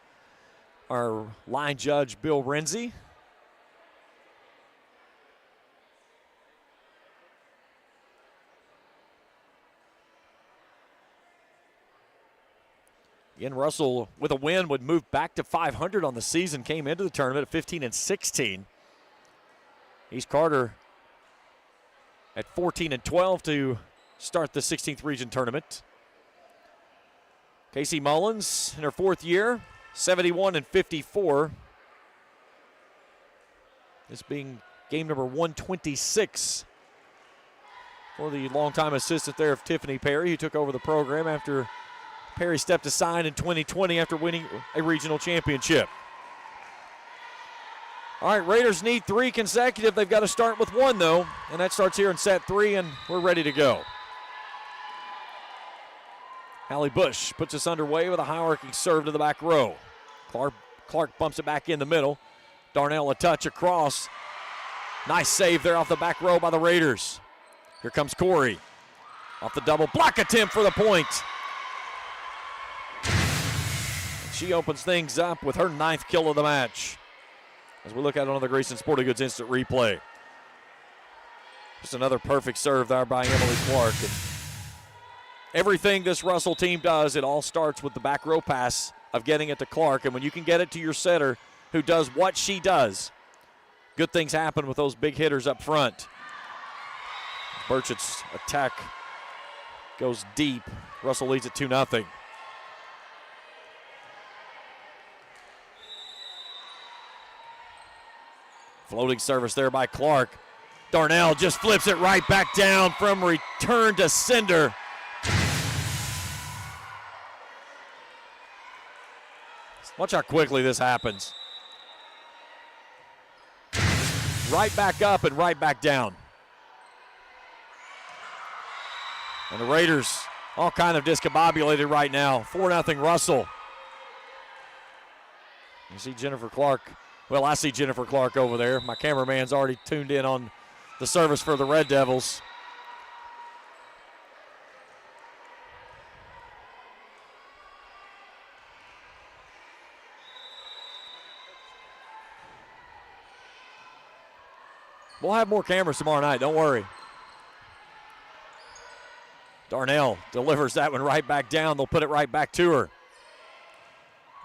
Our line judge, Bill Renzi. Again, Russell with a win would move back to 500 on the season. Came into the tournament at 15-16. East Carter at 14-12 to start the 16th region tournament. Casey Mullins in her fourth year, 71-54. This being game number 126 for the longtime assistant there of Tiffany Perry, who took over the program after Perry stepped aside in 2020 after winning a regional championship. All right, Raiders need 3 consecutive. They've got to start with 1, though, and that starts here in set 3, and we're ready to go. Hallie Bush puts us underway with a high-arcing serve to the back row. Clark bumps it back in the middle. Darnell a touch across. Nice save there off the back row by the Raiders. Here comes Corey. Off the double block attempt for the point. She opens things up with her 9th kill of the match. As we look at another Grayson Sporting Goods instant replay. Just another perfect serve there by Emily Clark. And everything this Russell team does, it all starts with the back row pass of getting it to Clark. And when you can get it to your setter who does what she does, good things happen with those big hitters up front. Burchett's attack goes deep. Russell leads it 2-0. Floating service there by Clark. Darnell just flips it right back down from return to sender. Watch how quickly this happens. Right back up and right back down. And the Raiders all kind of discombobulated right now. 4-0 Russell. You see Jennifer Clark. Well, I see Jennifer Clark over there. My cameraman's already tuned in on the service for the Red Devils. We'll have more cameras tomorrow night, don't worry. Darnell delivers that one right back down. They'll put it right back to her.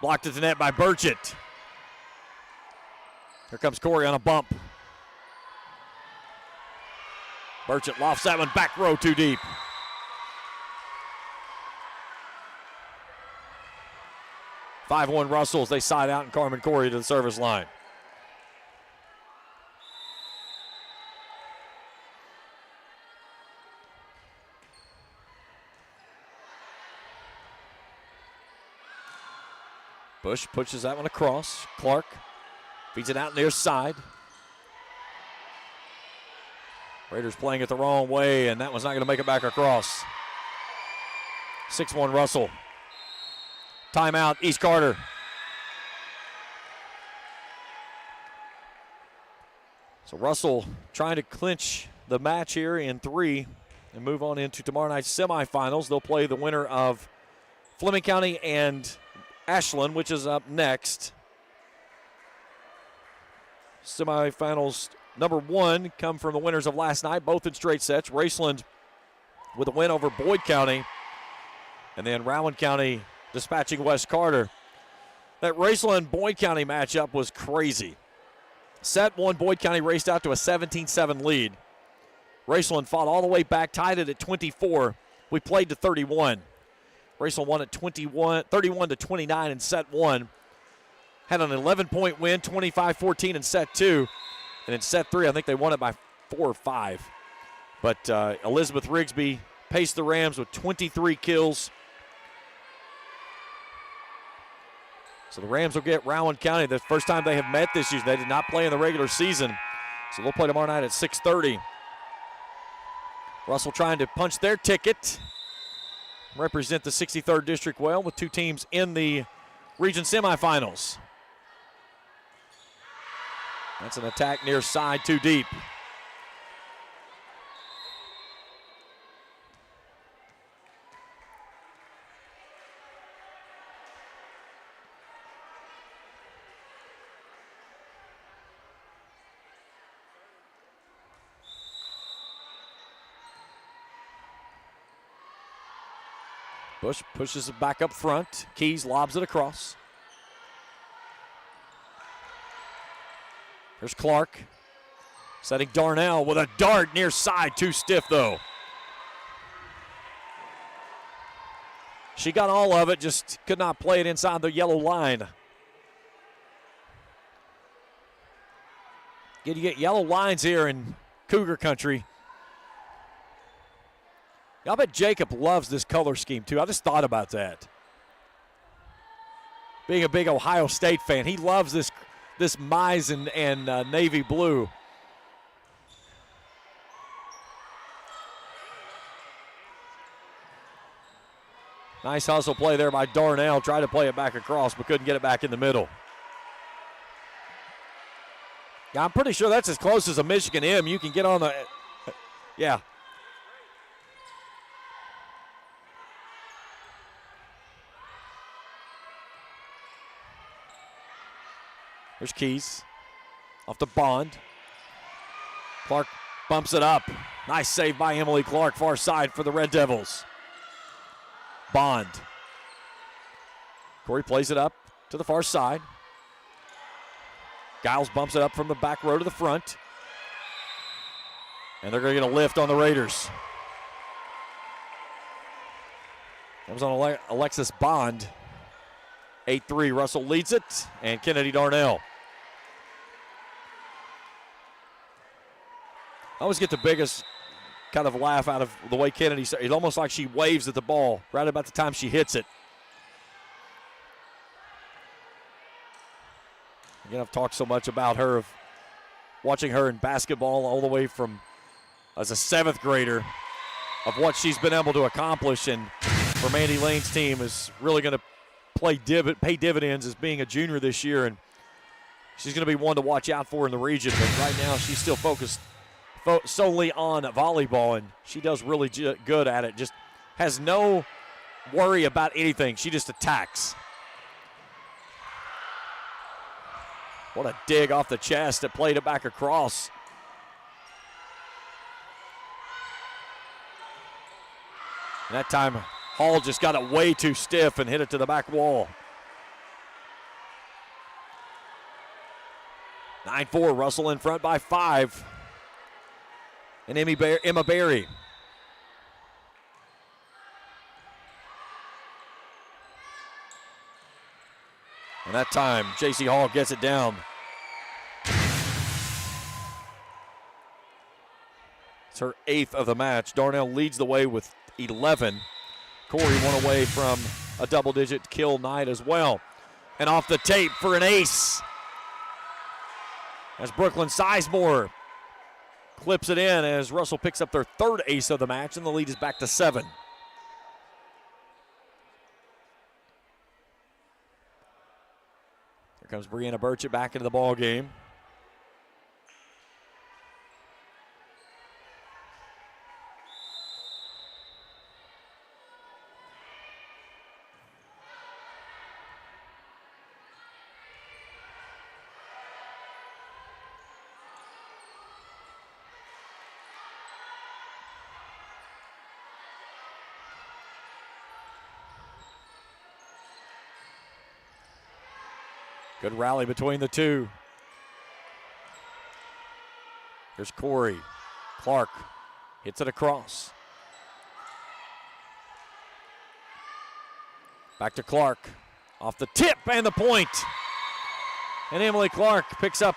Blocked at the net by Burchett. Here comes Corey on a bump. Burchett lofts that one back row too deep. (5-1) Russells. They side out and Carmen Corey to the service line. Bush pushes that one across. Clark feeds it out near side. Raiders playing it the wrong way, and that one's not going to make it back across. 6-1 Russell. Timeout, East Carter. So Russell trying to clinch the match here in 3 and move on into tomorrow night's semifinals. They'll play the winner of Fleming County and Ashland, which is up next. Semifinals number 1 come from the winners of last night, both in straight sets. Raceland with a win over Boyd County, and then Rowan County dispatching West Carter. That Raceland-Boyd County matchup was crazy. Set 1, Boyd County raced out to a 17-7 lead. Raceland fought all the way back, tied it at 24. We played to 31. Raceland won at 31-29 in set 1. Had an 11-point win, 25-14 in set 2. And in set 3, I think they won it by 4 or 5. But Elizabeth Rigsby paced the Rams with 23 kills. So the Rams will get Rowan County. The first time they have met this season. They did not play in the regular season. So they'll play tomorrow night at 6:30. Russell trying to punch their ticket. Represent the 63rd District well with two teams in the region semifinals. That's an attack near side, too deep. Bush pushes it back up front. Keys lobs it across. Here's Clark. Setting Darnell with a dart near side. Too stiff, though. She got all of it, just could not play it inside the yellow line. You get yellow lines here in Cougar country. I bet Jacob loves this color scheme, too. I just thought about that. Being a big Ohio State fan, he loves this maize and navy blue. Nice hustle play there by Darnell. Tried to play it back across, but couldn't get it back in the middle. Yeah, I'm pretty sure that's as close as a Michigan M you can get on the. Yeah. There's Keys. Off the Bond. Clark bumps it up. Nice save by Emily Clark, far side for the Red Devils. Bond. Corey plays it up to the far side. Giles bumps it up from the back row to the front. And they're going to get a lift on the Raiders. That was on Alexis Bond. 8-3, Russell leads it, and Kennedy Darnell. I always get the biggest kind of laugh out of the way Kennedy, it's almost like she waves at the ball right about the time she hits it. Again, I've talked so much about her, of watching her in basketball all the way from as a 7th grader, of what she's been able to accomplish, and for Mandy Lane's team is really going to pay dividends as being a junior this year, and she's going to be one to watch out for in the region. But right now she's still focused solely on volleyball, and she does really good at it. Just has no worry about anything. She just attacks. What a dig off the chest that played it back across. And that time Hall just got it way too stiff and hit it to the back wall. 9-4, Russell in front by 5. And Emma Berry. And that time, J.C. Hall gets it down. It's her 8th of the match. Darnell leads the way with 11. Corey one away from a double-digit kill night as well. And off the tape for an ace. As Brooklyn Sizemore clips it in as Russell picks up their 3rd ace of the match, and the lead is back to 7. Here comes Brianna Burchett back into the ball game. Good rally between the two. Here's Corey. Clark hits it across. Back to Clark. Off the tip and the point. And Emily Clark picks up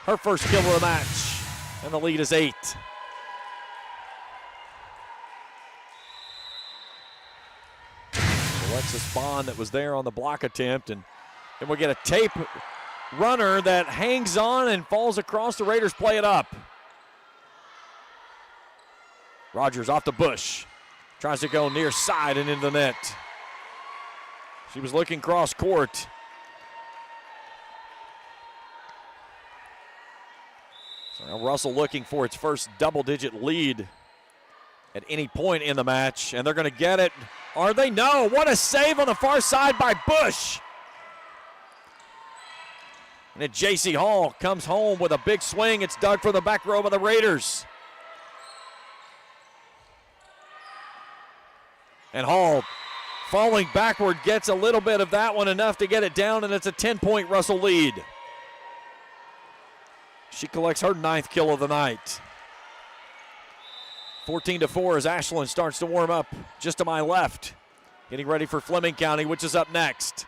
her first kill of the match. And the lead is 8. Alexis Bond that was there on the block attempt, and And we'll get a tape runner that hangs on and falls across. The Raiders play it up. Rogers off the bush. Tries to go near side and into the net. She was looking cross court. So now Russell looking for its first double-digit lead at any point in the match, and they're going to get it. Are they? No. What a save on the far side by Bush. And then J.C. Hall comes home with a big swing. It's dug from the back row by the Raiders. And Hall, falling backward, gets a little bit of that one, enough to get it down, and it's a 10-point Russell lead. She collects her 9th kill of the night. 14-4 as Ashland starts to warm up just to my left. Getting ready for Fleming County, which is up next.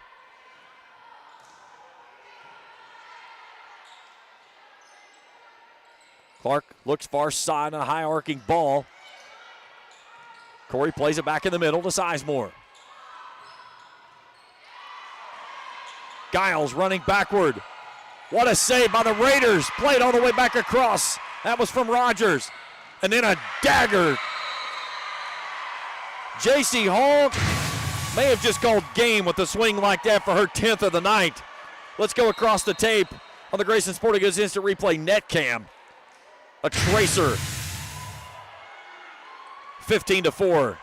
Clark looks far side on a high arcing ball. Corey plays it back in the middle to Sizemore. Giles running backward. What a save by the Raiders. Played all the way back across. That was from Rogers. And then a dagger. J.C. Hall may have just called game with a swing like that for her 10th of the night. Let's go across the tape on the Grayson Sporting Goods Instant Replay net cam. A tracer. 15-4.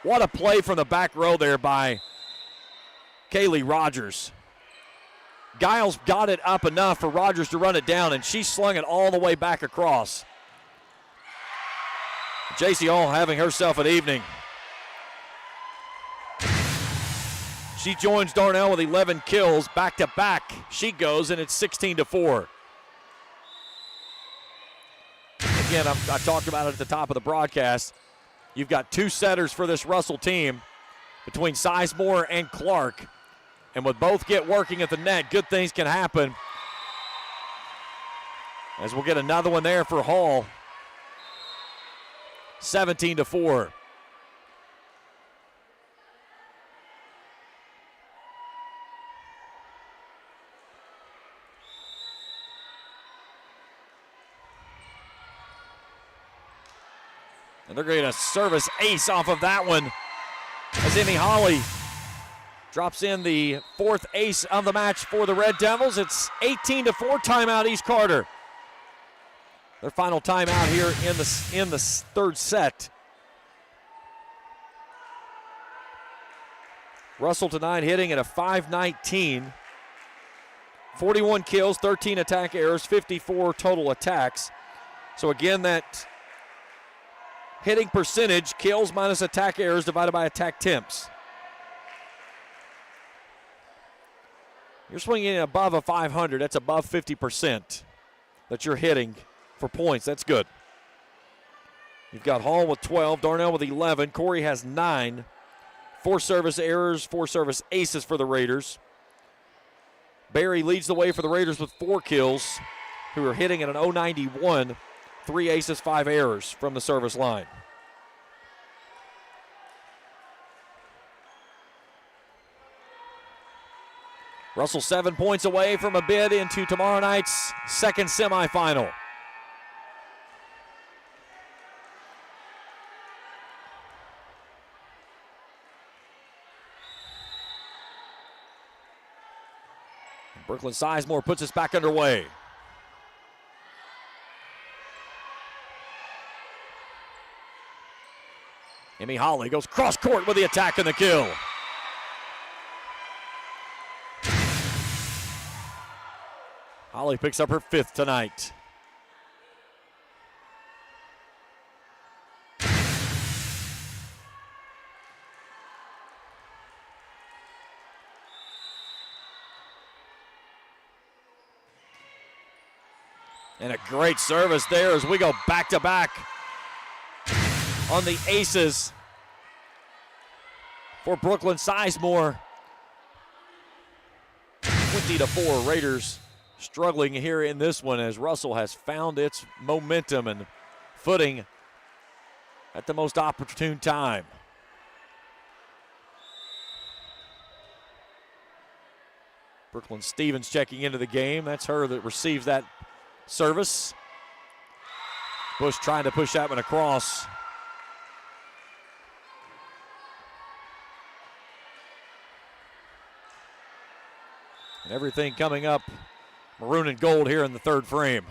What a play from the back row there by Kaylee Rogers. Giles got it up enough for Rogers to run it down, and she slung it all the way back across. J.C. Hall having herself an evening. She joins Darnell with 11 kills back-to-back. She goes, and it's 16-4. Again, I talked about it at the top of the broadcast. You've got 2 setters for this Russell team between Sizemore and Clark. And with both get working at the net, good things can happen. As we'll get another one there for Hall. 17-4. And they're going to service ace off of that one as Emmy Holly drops in the 4th ace of the match for the Red Devils. It's 18-4 timeout East Carter. Their final timeout here in the 3rd set. Russell tonight hitting at a .519. 41 kills, 13 attack errors, 54 total attacks. So again, that hitting percentage, kills minus attack errors divided by attack attempts. You're swinging above a 500. That's above 50% that you're hitting for points. That's good. You've got Hall with 12, Darnell with 11. Corey has 9. 4 service errors, 4 service aces for the Raiders. Barry leads the way for the Raiders with 4 kills, who are hitting at an .091. 3 aces, 5 errors from the service line. Russell 7 points away from a bid into tomorrow night's 2nd semifinal. Brooklyn Sizemore puts us back underway. Emmy Holly goes cross court with the attack and the kill. Holly picks up her 5th tonight. And a great service there as we go back-to-back on the aces for Brooklyn Sizemore. 20-4 Raiders struggling here in this one as Russell has found its momentum and footing at the most opportune time. Brooklyn Stevens checking into the game. That's her that receives that service. Bush trying to push that one across. And everything coming up maroon and gold here in the third frame.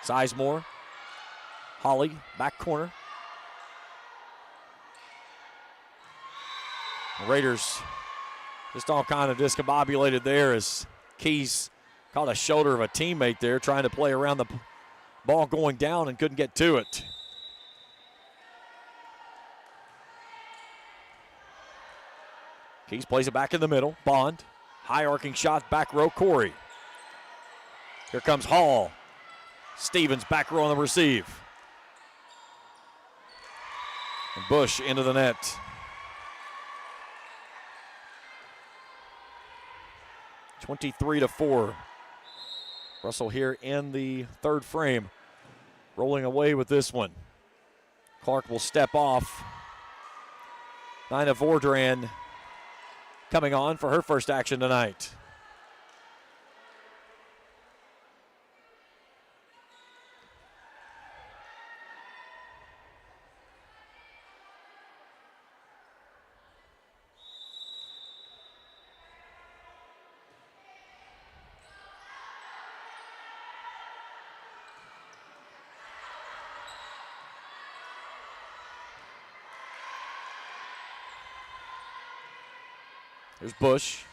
Sizemore, Holly, back corner. The Raiders just all kind of discombobulated there as Keys caught a shoulder of a teammate there trying to play around the ball going down and couldn't get to it. Keys plays it back in the middle. Bond, high arcing shot, back row, Corey. Here comes Hall. Stevens back row on the receive. And Bush into the net. (23-4). Russell here in the third frame, rolling away with this one. Clark will step off. Nina Vordran coming on for her first action tonight. There's Bush.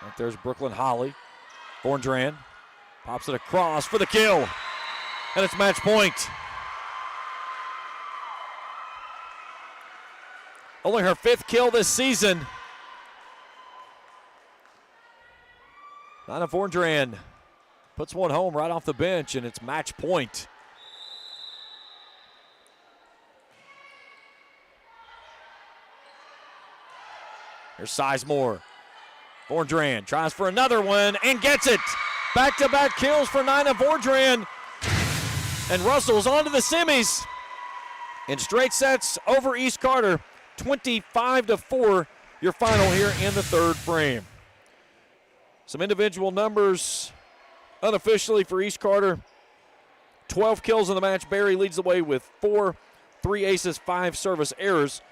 Right there's Brooklyn Holly. Vordran pops it across for the kill. And it's match point. Only her 5th kill this season. Nina Vordran puts one home right off the bench, and it's match point. Here's Sizemore. Vordran tries for another one and gets it. Back-to-back kills for Nina Vordran. And Russell's on to the semis in straight sets over East Carter. 25-4, your final here in the third frame. Some individual numbers unofficially for East Carter. 12 kills in the match. Barry leads the way with 4, 3 aces, 5 service errors.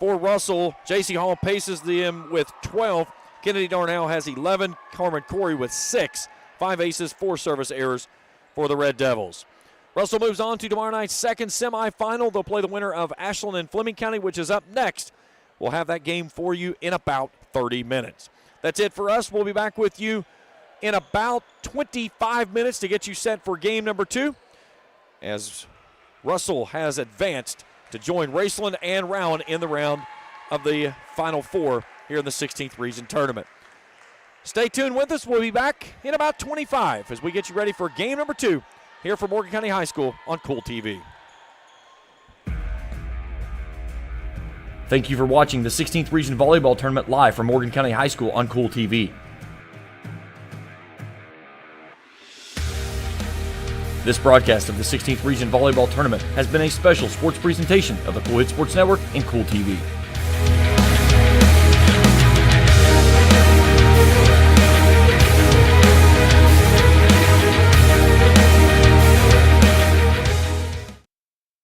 For Russell, J.C. Hall paces them with 12. Kennedy Darnell has 11. Carmen Corey with 6. 5 aces, 4 service errors for the Red Devils. Russell moves on to tomorrow night's second semifinal. They'll play the winner of Ashland and Fleming County, which is up next. We'll have that game for you in about 30 minutes. That's it for us. We'll be back with you in about 25 minutes to get you set for game number 2, as Russell has advanced to join Raceland and Rowan in the round of the Final Four here in the 16th Region Tournament. Stay tuned with us. We'll be back in about 25 as we get you ready for game number 2 here from Morgan County High School on Kool TV. Thank you for watching the 16th Region Volleyball Tournament live from Morgan County High School on Kool TV. This broadcast of the 16th Region Volleyball Tournament has been a special sports presentation of the Kool Hit Sports Network and Kool TV.